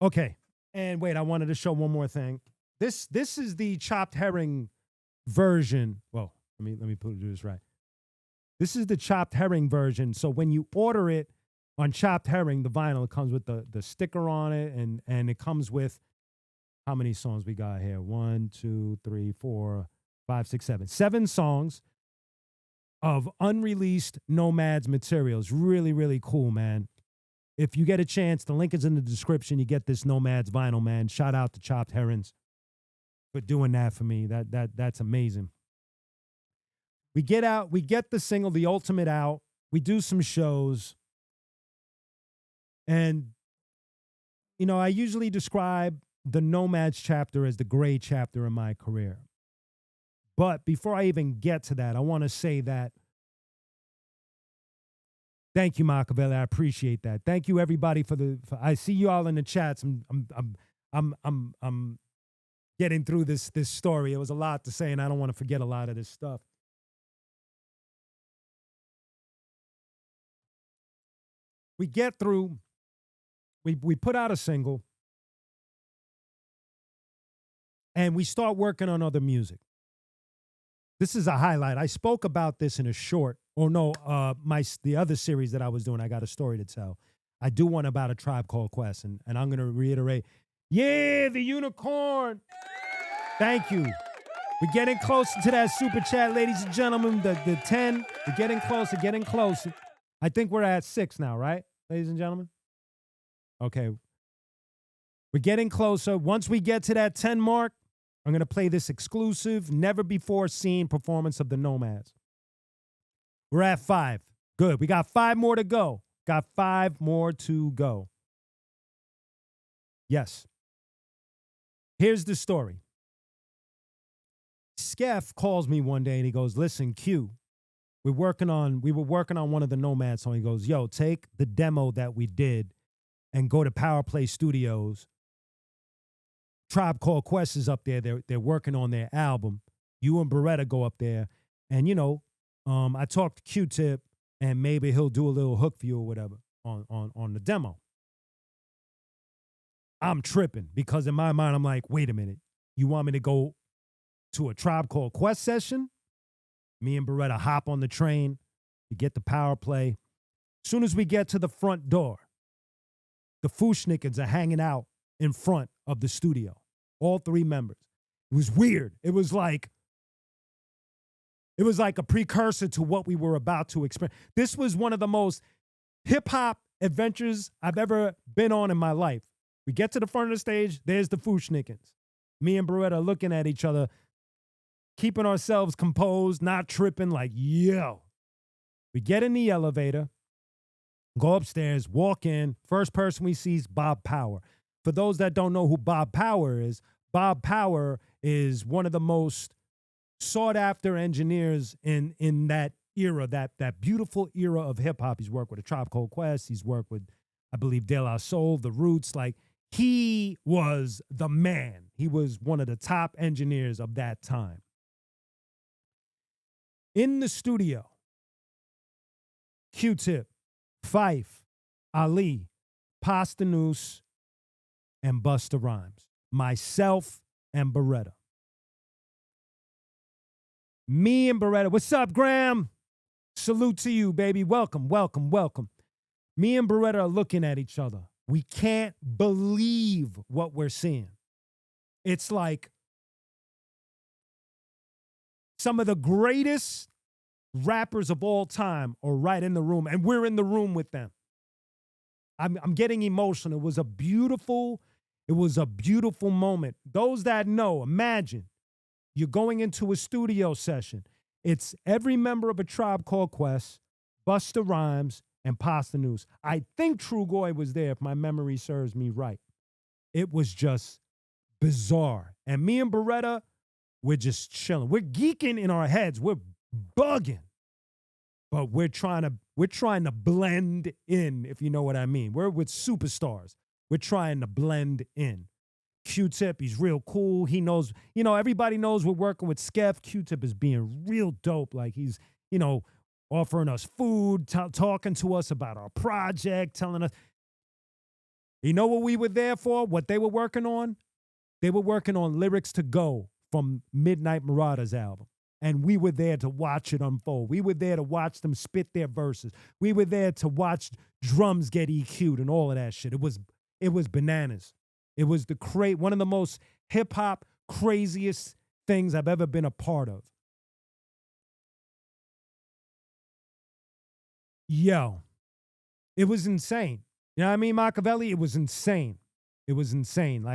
Okay. And wait, I wanted to show one more thing. This is the chopped herring version. Well, let me put this right. This is the chopped herring version. So when you order it on chopped herring, the vinyl, it comes with the sticker on it, and it comes with how many songs we got here? 1, 2, 3, 4, 5, 6, 7. 7 songs of unreleased Nomads materials. Really, really cool, man. If you get a chance, the link is in the description. You get this Nomads vinyl, man. Shout out to Chopped Herons for doing that for me. That's amazing. We get the single, The Ultimate, out. We do some shows. And, I usually describe the Nomads chapter as the gray chapter in my career. But before I even get to that, I want to say that thank you, Machiavelli. I appreciate that. Thank you, everybody, I see you all in the chats. I'm getting through this story. It was a lot to say, and I don't want to forget a lot of this stuff. We get through. We put out a single, and we start working on other music. This is a highlight. I spoke about this in a short. The other series that I was doing, I got a story to tell. I do one about A Tribe Called Quest, and I'm going to reiterate. Yeah, the unicorn. Thank you. We're getting closer to that super chat, ladies and gentlemen. The 10, we're getting closer. I think we're at 6 now, right, ladies and gentlemen? Okay. We're getting closer. Once we get to that 10 mark, I'm going to play this exclusive, never-before-seen performance of the Nomads. We're at 5. Good. We got 5 more to go. Yes. Here's the story. Skeff calls me one day and he goes, listen, Q, we were working on one of the Nomads songs. He goes, yo, take the demo that we did and go to Power Play Studios. Tribe Called Quest is up there. They're working on their album. You and Beretta go up there. And, I talked to Q-Tip, and maybe he'll do a little hook for you or whatever on the demo. I'm tripping because in my mind, I'm like, wait a minute. You want me to go to a Tribe Called Quest session? Me and Beretta hop on the train. We get the Power Play. As soon as we get to the front door, the Fushnikins are hanging out in front of the studio. All 3 members. It was weird. It was like a precursor to what we were about to experience. This was one of the most hip-hop adventures I've ever been on in my life. We get to the front of the stage, there's the Fushnikins. Me and Beretta looking at each other, keeping ourselves composed, not tripping, like, yo. We get in the elevator, go upstairs, walk in. First person we see is Bob Power. For those that don't know who Bob Power is one of the most sought-after engineers in that era, that beautiful era of hip-hop. He's worked with A Tribe Called Quest. He's worked with, I believe, De La Soul, The Roots. Like, he was the man. He was one of the top engineers of that time. In the studio, Q-Tip, Fife, Ali, Pastanus, and Busta Rhymes. Myself and Beretta. Me and Beretta. What's up, Graham? Salute to you, baby. Welcome. Me and Beretta are looking at each other. We can't believe what we're seeing. It's like some of the greatest rappers of all time are right in the room, and we're in the room with them. I'm getting emotional. It was a beautiful moment. Those that know, imagine you're going into a studio session. It's every member of A Tribe Called Quest, Busta Rhymes, and Pastanus. I think Trugoy was there, if my memory serves me right. It was just bizarre. And me and Beretta, we're just chilling. We're geeking in our heads. We're bugging. But we're trying to blend in, if you know what I mean. We're with superstars. We're trying to blend in. Q-Tip, he's real cool. He knows, everybody knows we're working with Skeff. Q-Tip is being real dope. Like, he's, offering us food, talking to us about our project, telling us. You know what we were there for? What they were working on? They were working on Lyrics to Go from Midnight Marauders album. And we were there to watch it unfold. We were there to watch them spit their verses. We were there to watch drums get EQ'd and all of that shit. It was bananas. It was one of the most hip hop craziest things I've ever been a part of. Yo, it was insane. You know what I mean, Machiavelli? It was insane. It was insane.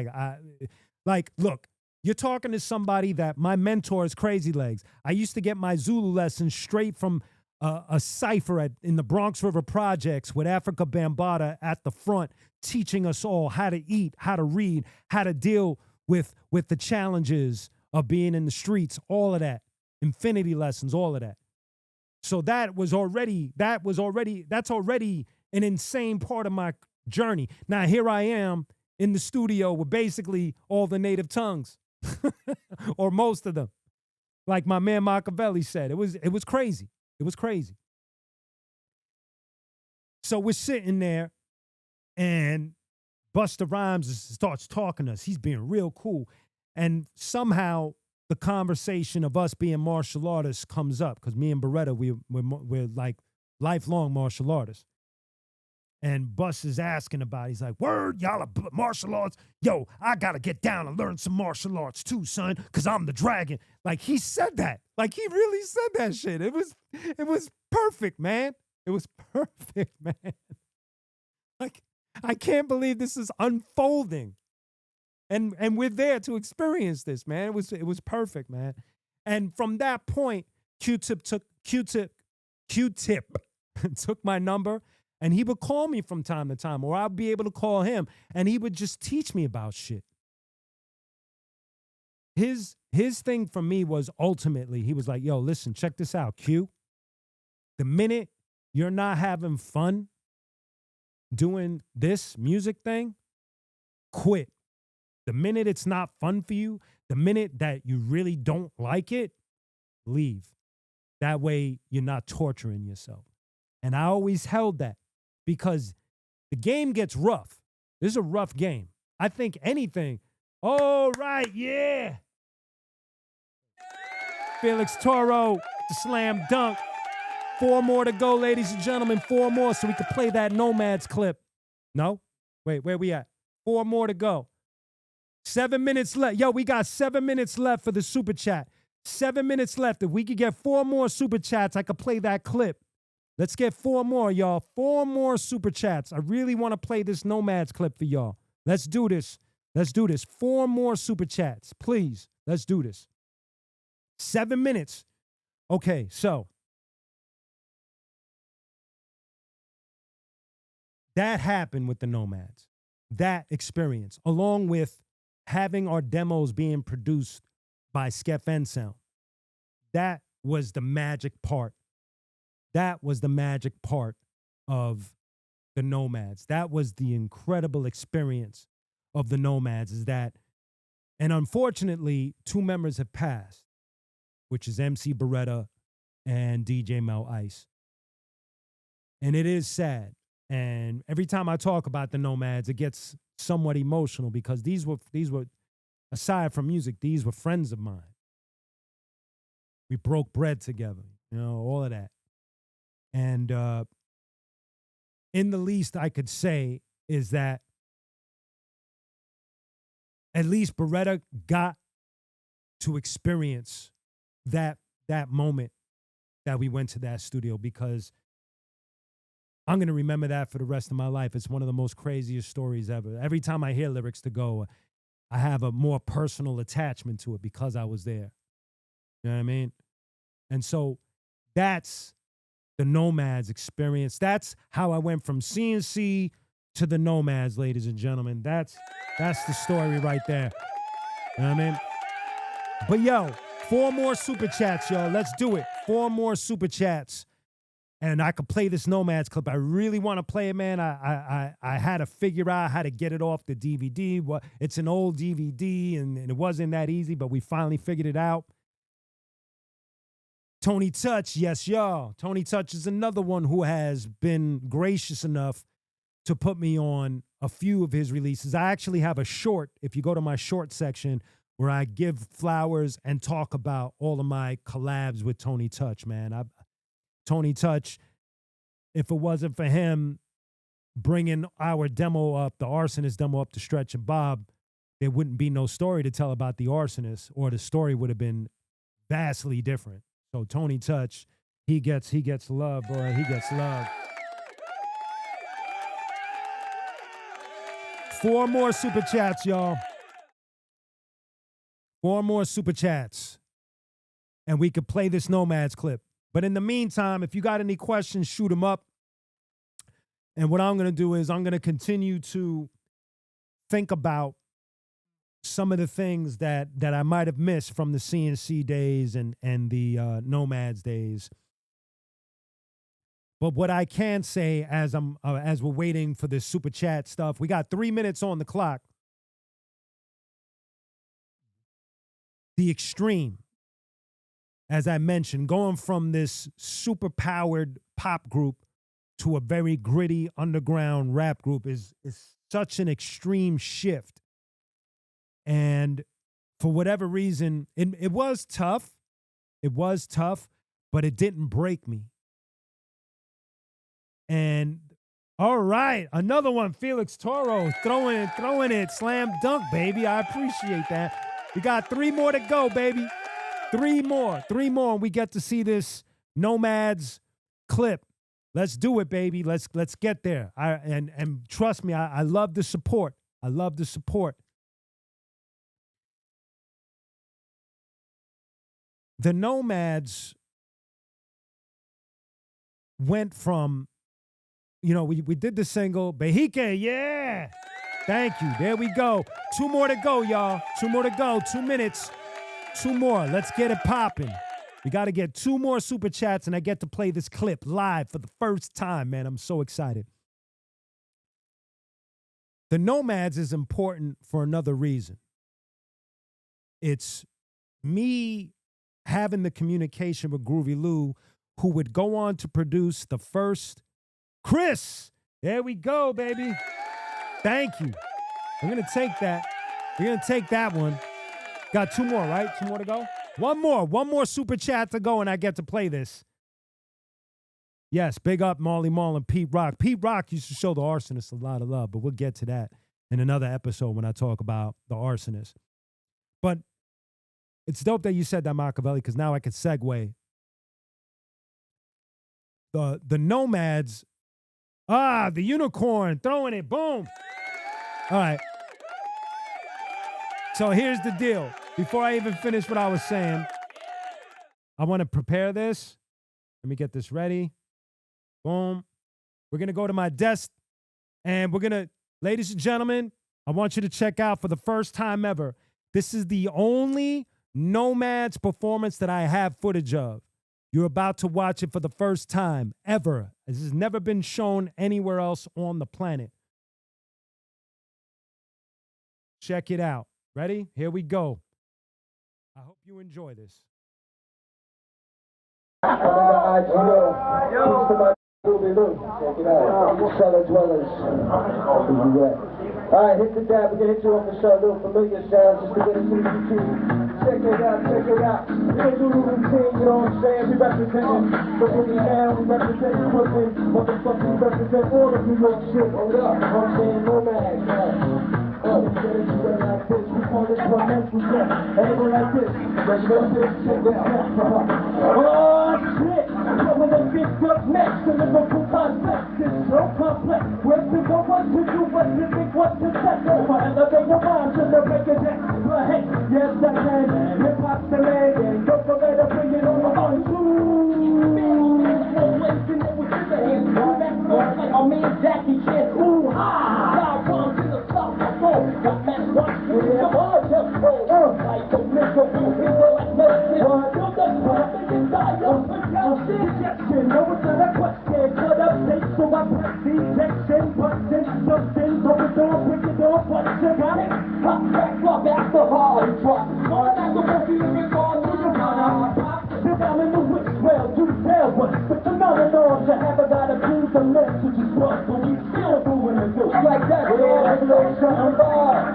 Look, you're talking to somebody that my mentor is Crazy Legs. I used to get my Zulu lessons straight from a cipher in the Bronx River Projects with Africa Bambaataa at the front, teaching us all how to eat, how to read, how to deal with the challenges of being in the streets, all of that. Infinity lessons, all of that. So that's already an insane part of my journey. Now here I am in the studio with basically all the native tongues. Or most of them. Like my man Machiavelli said. It was crazy. It was crazy. So we're sitting there and Busta Rhymes starts talking to us. He's being real cool. And somehow the conversation of us being martial artists comes up because me and Beretta, we're like lifelong martial artists. And Bus is asking about it. He's like, word, y'all are martial arts. Yo, I got to get down and learn some martial arts too, son, because I'm the dragon. Like, he said that. Like, he really said that shit. It was perfect, man. It was perfect, man. Like, I can't believe this is unfolding. And we're there to experience this, man. It was perfect, man. And from that point, Q-Tip took my number. And he would call me from time to time, or I'd be able to call him, and he would just teach me about shit. His thing for me was ultimately, he was like, yo, listen, check this out, Q. The minute you're not having fun doing this music thing, quit. The minute it's not fun for you, the minute that you really don't like it, leave. That way you're not torturing yourself. And I always held that. Because the game gets rough. This is a rough game. I think anything. All right, yeah. Felix Toro, the slam dunk. 4 more to go, ladies and gentlemen. 4 more so we can play that Nomads clip. No? Wait, where we at? 4 more to go. 7 minutes left. Yo, we got 7 minutes left for the super chat. 7 minutes left. If we could get 4 more super chats, I could play that clip. Let's get 4 more, y'all. 4 more super chats. I really want to play this Nomads clip for y'all. Let's do this. Let's do this. 4 more super chats, please. Let's do this. 7 minutes. Okay, so that happened with the Nomads. That experience, along with having our demos being produced by Skef N Sound. That was the magic part. That was the magic part of the Nomads. That was the incredible experience of the Nomads, is that, and unfortunately, 2 members have passed, which is MC Beretta and DJ Mel Ice. And it is sad. And every time I talk about the Nomads, it gets somewhat emotional because these were, aside from music, these were friends of mine. We broke bread together, all of that. And in the least I could say is that at least Beretta got to experience that moment that we went to that studio, because I'm going to remember that for the rest of my life. It's one of the most craziest stories ever. Every time I hear Lyrics to Go, I have a more personal attachment to it because I was there. You know what I mean? And so that's the Nomads experience. That's how I went from CNC to the Nomads, ladies and gentlemen. That's the story right there. You know what I mean? But yo, 4 more super chats, y'all. Let's do it. 4 more super chats. And I could play this Nomads clip. I really want to play it, man. I had to figure out how to get it off the DVD. It's an old DVD, and it wasn't that easy, but we finally figured it out. Tony Touch, yes, y'all. Tony Touch is another one who has been gracious enough to put me on a few of his releases. I actually have a short, if you go to my short section, where I give flowers and talk about all of my collabs with Tony Touch, man. Tony Touch, if it wasn't for him bringing our demo up, the Arsonist demo up to Stretch and Bob, there wouldn't be no story to tell about the Arsonist, or the story would have been vastly different. So Tony Touch, he gets love, boy. He gets love. 4 more super chats, y'all. 4 more super chats. And we could play this Nomads clip. But in the meantime, if you got any questions, shoot them up. And what I'm going to do is I'm going to continue to think about some of the things that I might have missed from the CNC days and the Nomads days. But what I can say as we're waiting for this super chat stuff, we got 3 minutes on the clock. The Extreme, as I mentioned, going from this super powered pop group to a very gritty underground rap group is such an extreme shift. And for whatever reason, it was tough. It was tough, but it didn't break me. And all right, another one, Felix Toro, throwing it, slam dunk, baby. I appreciate that. We got 3 more to go, baby. 3 more, and we get to see this Nomads clip. Let's do it, baby. Let's get there. And trust me, I love the support. I love the support. The Nomads went from, we did the single, Behike, yeah. Thank you. There we go. 2 more to go, y'all. 2 more to go. 2 minutes. 2 more. Let's get it popping. We got to get 2 more super chats, and I get to play this clip live for the first time, man. I'm so excited. The Nomads is important for another reason. It's me having the communication with Groovy Lou, who would go on to produce the first Chris. There we go, baby. Thank you. We're going to take that. We're going to take that one. Got 2 more, right? 2 more to go? One more super chat to go, and I get to play this. Yes, big up Marley Marl and Pete Rock. Pete Rock used to show the Arsonist a lot of love, but we'll get to that in another episode when I talk about the Arsonist. But it's dope that you said that, Machiavelli, because now I can segue. The Nomads, the unicorn, throwing it, boom. All right. So here's the deal. Before I even finish what I was saying, I want to prepare this. Let me get this ready. Boom. We're going to go to my desk, and we're going to, ladies and gentlemen, I want you to check out for the first time ever. This is the only Nomads performance that I have footage of. You're about to watch it for the first time ever. This has never been shown anywhere else on the planet. Check it out. Ready? Here we go. I hope you enjoy this. Nomaads Q. Check it out. Cellar Dwellers. Alright, hit the dab. We're gonna hit you off the show. A little familiar sounds just to get us into the key. Check it out, check it out. We don't do the routine, you know what I'm saying? We representing Brooklyn now, we representing Brooklyn. Motherfucker, we represent all of New York shit. Hold up, I'm saying Nomads. Oh, we get it together like this. We call this one mental death. And it go like this. Let's go this, check this out. Oh, shit! When they big up next to Liverpool complex, it's so complex. Where to go, what to do, what to think, what to say. Over elevate your mind to the record that hey, yes, I can. Hip-hop's the leg, and don't forget to bring it on the one, two. I mean, Jackie Chan, ooh, ha! Now, to the south, got that one, come on, just roll. Like the miserable people like medicine. You're the person you die, you're the rejection. No, it's not a question. Put up dates so I press the ejection. Bustin' something, so it's all pick it up, but you got it. Hot back up after hard drop. Going at the movie and it's all through the run. If I'm in the witch, well, do tell what. But you're not an arm, you haven't got to do the message is what. But we still doing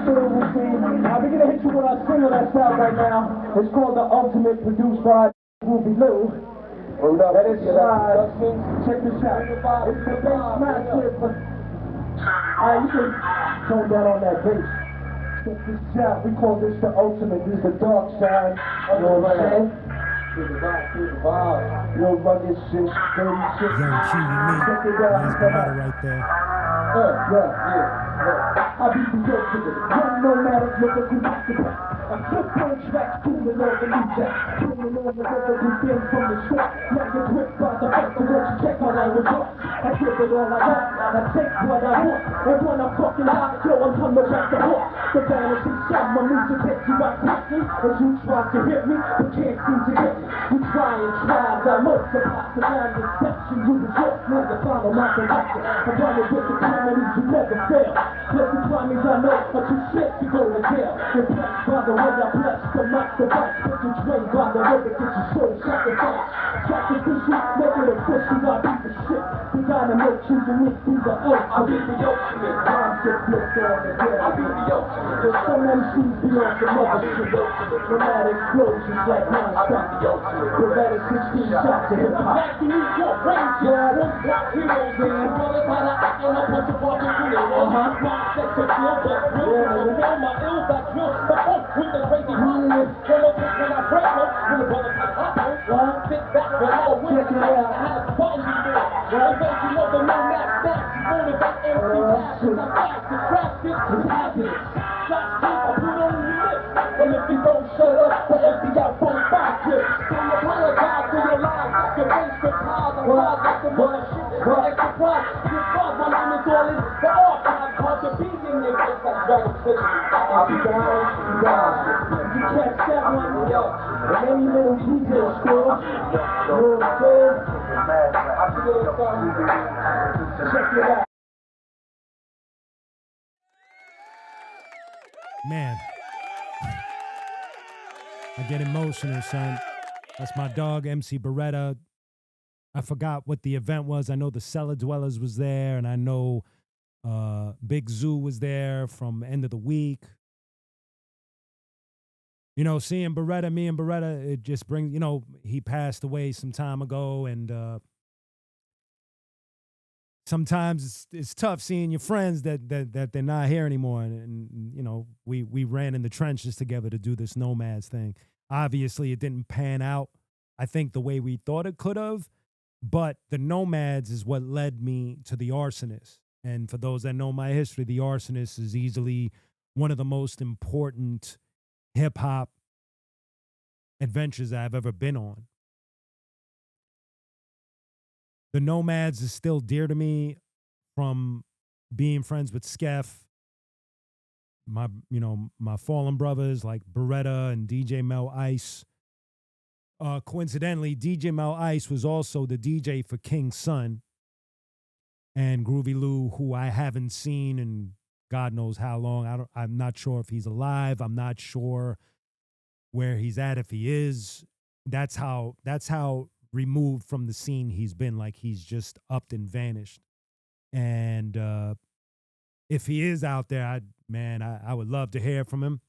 back to the routine. Now we're gonna hit you with our single that's out right now. It's called The Ultimate, produced by Ruby Lou. That is check this out. It's the bass massive. Alright, you can tone down on that bass. Check this out. We call this the ultimate. This is the dark side. You know what I'm saying? Yo, rugged shit, dirty shit. Young Q, unique. Check it out. There's Beretta right there. I beat the dope to it. Young Nomadic, look at who rock the back. I'm just pulling tracks, cooling on the new jack. Cooling on the river, we been from the start. Now you're gripped by the fact that you check how I was up. I give it all I got, I take what I want. And when I'm fucking hot, yo, I'm coming back to hawk. The vanity shot, my music hits you out quickly. As you try to hit me, but can't seem to get me. You try and try, that most of us around the section. You resort, nigga, follow my direction. I'm running with the comedies, you never fail. Plus the crimes I know, but you shit, you go to jail. Impressed by the way I bless the mic, the right. But you trained by the way that get your soul sacrificed. Sacrificial, make it official, I beat the shit. We gotta make you unique through the earth. I beat the ultimate. Rhymes get flipped on the dead. I beat the ultimate. There's some MCs beyond the mother shit. Nomadic explosions like non-stop. Beretta 16 shots to hip-hop. Back to New York, Ranger. One block heroes, man. Brothers had a act and a bunch of fucking videos. Rock, sex, and feel, but real. I feel my ills, I drill. The funk with the crazy hotness. From a bitch when I break them. When the brother like hot, sit back, relax, with it. I had a button before. Invasion of the Nomad stacks. Only back empty passions. I'm fast, attractive, it's happiness. Shots deep, I put on the lips. And if you don't shut up, the empty out both five clips. Don't apologize for your lies. Your face for piles and piles like the mother shit. No extra prize. Your thought, my name is all in the archive. Hard to be in their face like Dragon City. I'll be down, you down. You catch that one, yo. And any little detail still. You know what I'm saying? I feel something. Check it out. Man, I get emotional, son. That's my dog, MC Beretta. I forgot what the event was. I know the Cellar Dwellers was there, and I know Big Zoo was there from End of the Week. You know, seeing Beretta, me and Beretta, it just brings, you know, he passed away some time ago, and sometimes it's tough seeing your friends that they're not here anymore. And you know, we ran in the trenches together to do this Nomads thing. Obviously, it didn't pan out, I think, the way we thought it could have. But the Nomads is what led me to the Arsonist. And for those that know my history, the Arsonist is easily one of the most important hip-hop adventures I've ever been on. The Nomads is still dear to me from being friends with Skeff, my fallen brothers like Beretta and DJ Mel Ice. Coincidentally, DJ Mel Ice was also the DJ for King's Son and Groovy Lou, who I haven't seen in God knows how long. I'm not sure if he's alive. I'm not sure where he's at, if he is. That's how removed from the scene he's been. Like, he's just upped and vanished. And if he is out there, I would love to hear from him.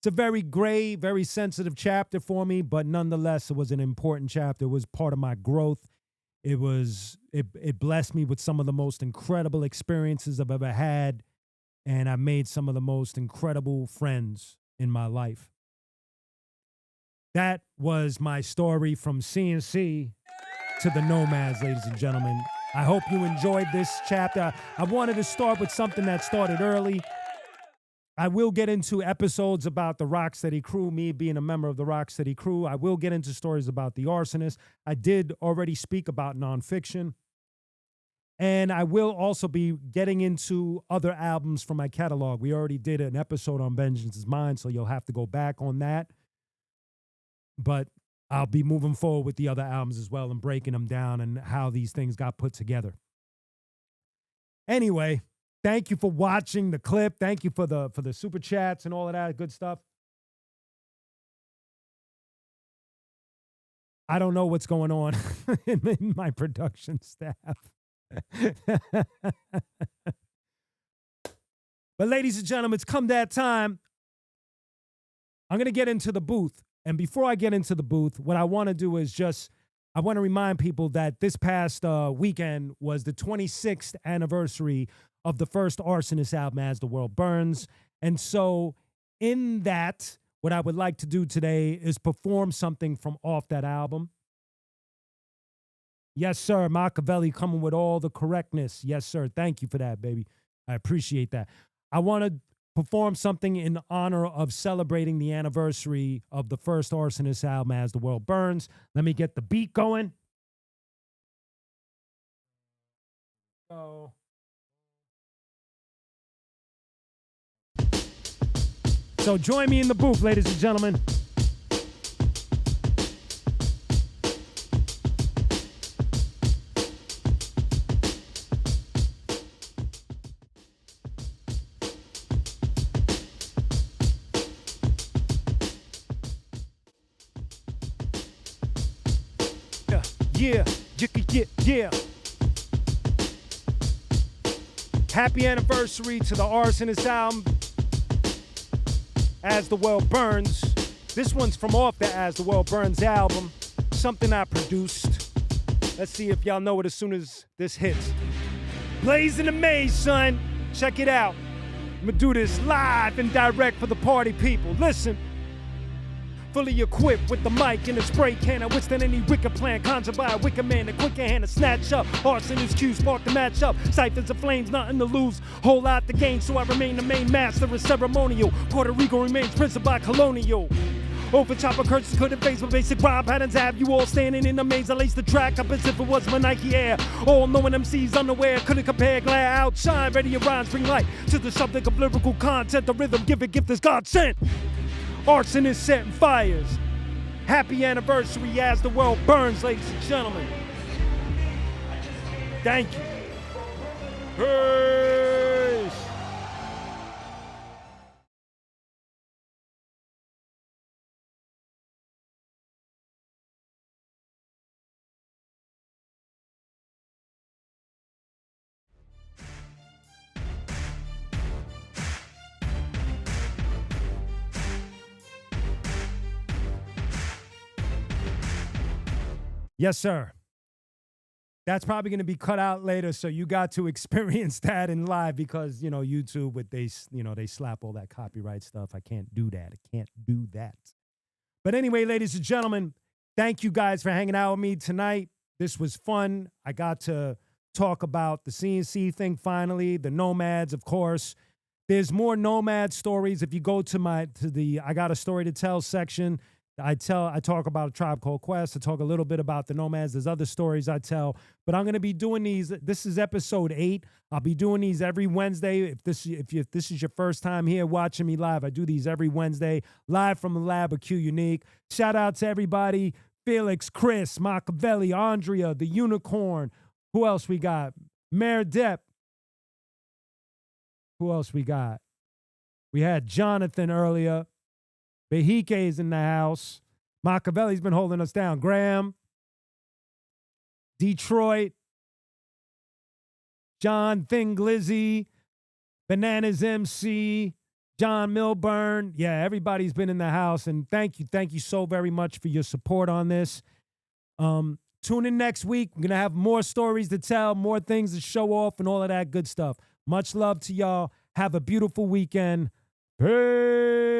It's a very gray, very sensitive chapter for me, but nonetheless, it was an important chapter. It was part of my growth. It blessed me with some of the most incredible experiences I've ever had, and I made some of the most incredible friends in my life. That was my story from CNC to the Nomads, ladies and gentlemen. I hope you enjoyed this chapter. I wanted to start with something that started early. I will get into episodes about the Rocksteady crew, me being a member of the Rocksteady crew. I will get into stories about the Arsonist. I did already speak about nonfiction. And I will also be getting into other albums from my catalog. We already did an episode on Vengeance is Mine, so you'll have to go back on that. But I'll be moving forward with the other albums as well and breaking them down and how these things got put together. Anyway, thank you for watching the clip. Thank you for the super chats and all of that good stuff. I don't know what's going on in my production staff. But ladies and gentlemen, it's come that time. I'm going to get into the booth. And before I get into the booth, what I want to do is I want to remind people that this past weekend was the 26th anniversary of the first Arsonist album, As the World Burns. And so in that, what I would like to do today is perform something from off that album. Yes, sir. Machiavelli coming with all the correctness. Yes, sir. Thank you for that, baby. I appreciate that. I want to perform something in honor of celebrating the anniversary of the first Arsonist album, As the World Burns. Let me get the beat going. So join me in the booth, ladies and gentlemen. Yeah. Happy anniversary to the Arsonist album, As the World Burns. This one's from off the As the World Burns album, something I produced. Let's see if y'all know it as soon as this hits. Blazing the Maze, son. Check it out. I'm gonna do this live and direct for the party people. Listen. Fully equipped with the mic and a spray can, I withstand any wicked plan, conjured by a wicked man, a quicker hand to snatch up. Arsonist Q, spark the match up. Ciphers of flames, nothing to lose. Whole lot to gain, so I remain the main master of ceremonial. Puerto Rico remains prince by colonial. Over chopper curtains couldn't face my basic rhyme patterns. Have you all standing in a maze? I lace the track up as if it was my Nike Air. All knowing MCs unaware, couldn't compare. Glare outshine, ready to rhymes, bring light to the subject of lyrical content. The rhythm, give it, gift is God sent. Arsonist setting fires. Happy anniversary As the World Burns, ladies and gentlemen. Thank you. Peace. Yes, sir. That's probably going to be cut out later, so you got to experience that in live because, you know, YouTube, they slap all that copyright stuff. I can't do that. I can't do that. But anyway, ladies and gentlemen, thank you guys for hanging out with me tonight. This was fun. I got to talk about the CNC thing finally, the Nomads, of course. There's more Nomad stories. If you go to the I Got a Story to Tell section, I talk about A Tribe Called Quest. I talk a little bit about the Nomads. There's other stories I tell, but I'm going to be doing these. This is episode 8. I'll be doing these every Wednesday. If this is your first time here watching me live, I do these every Wednesday, live from the lab of qunique. Shout out to everybody. Felix, Chris, Machiavelli, Andrea, the Unicorn. Who else we got? Mayor Depp. Who else we got? We had Jonathan earlier. Behike is in the house. Machiavelli's been holding us down. Graham. Detroit. John Thinglizzy. Bananas MC. John Milburn. Yeah, everybody's been in the house. And thank you so very much for your support on this. Tune in next week. We're going to have more stories to tell, more things to show off, and all of that good stuff. Much love to y'all. Have a beautiful weekend. Peace.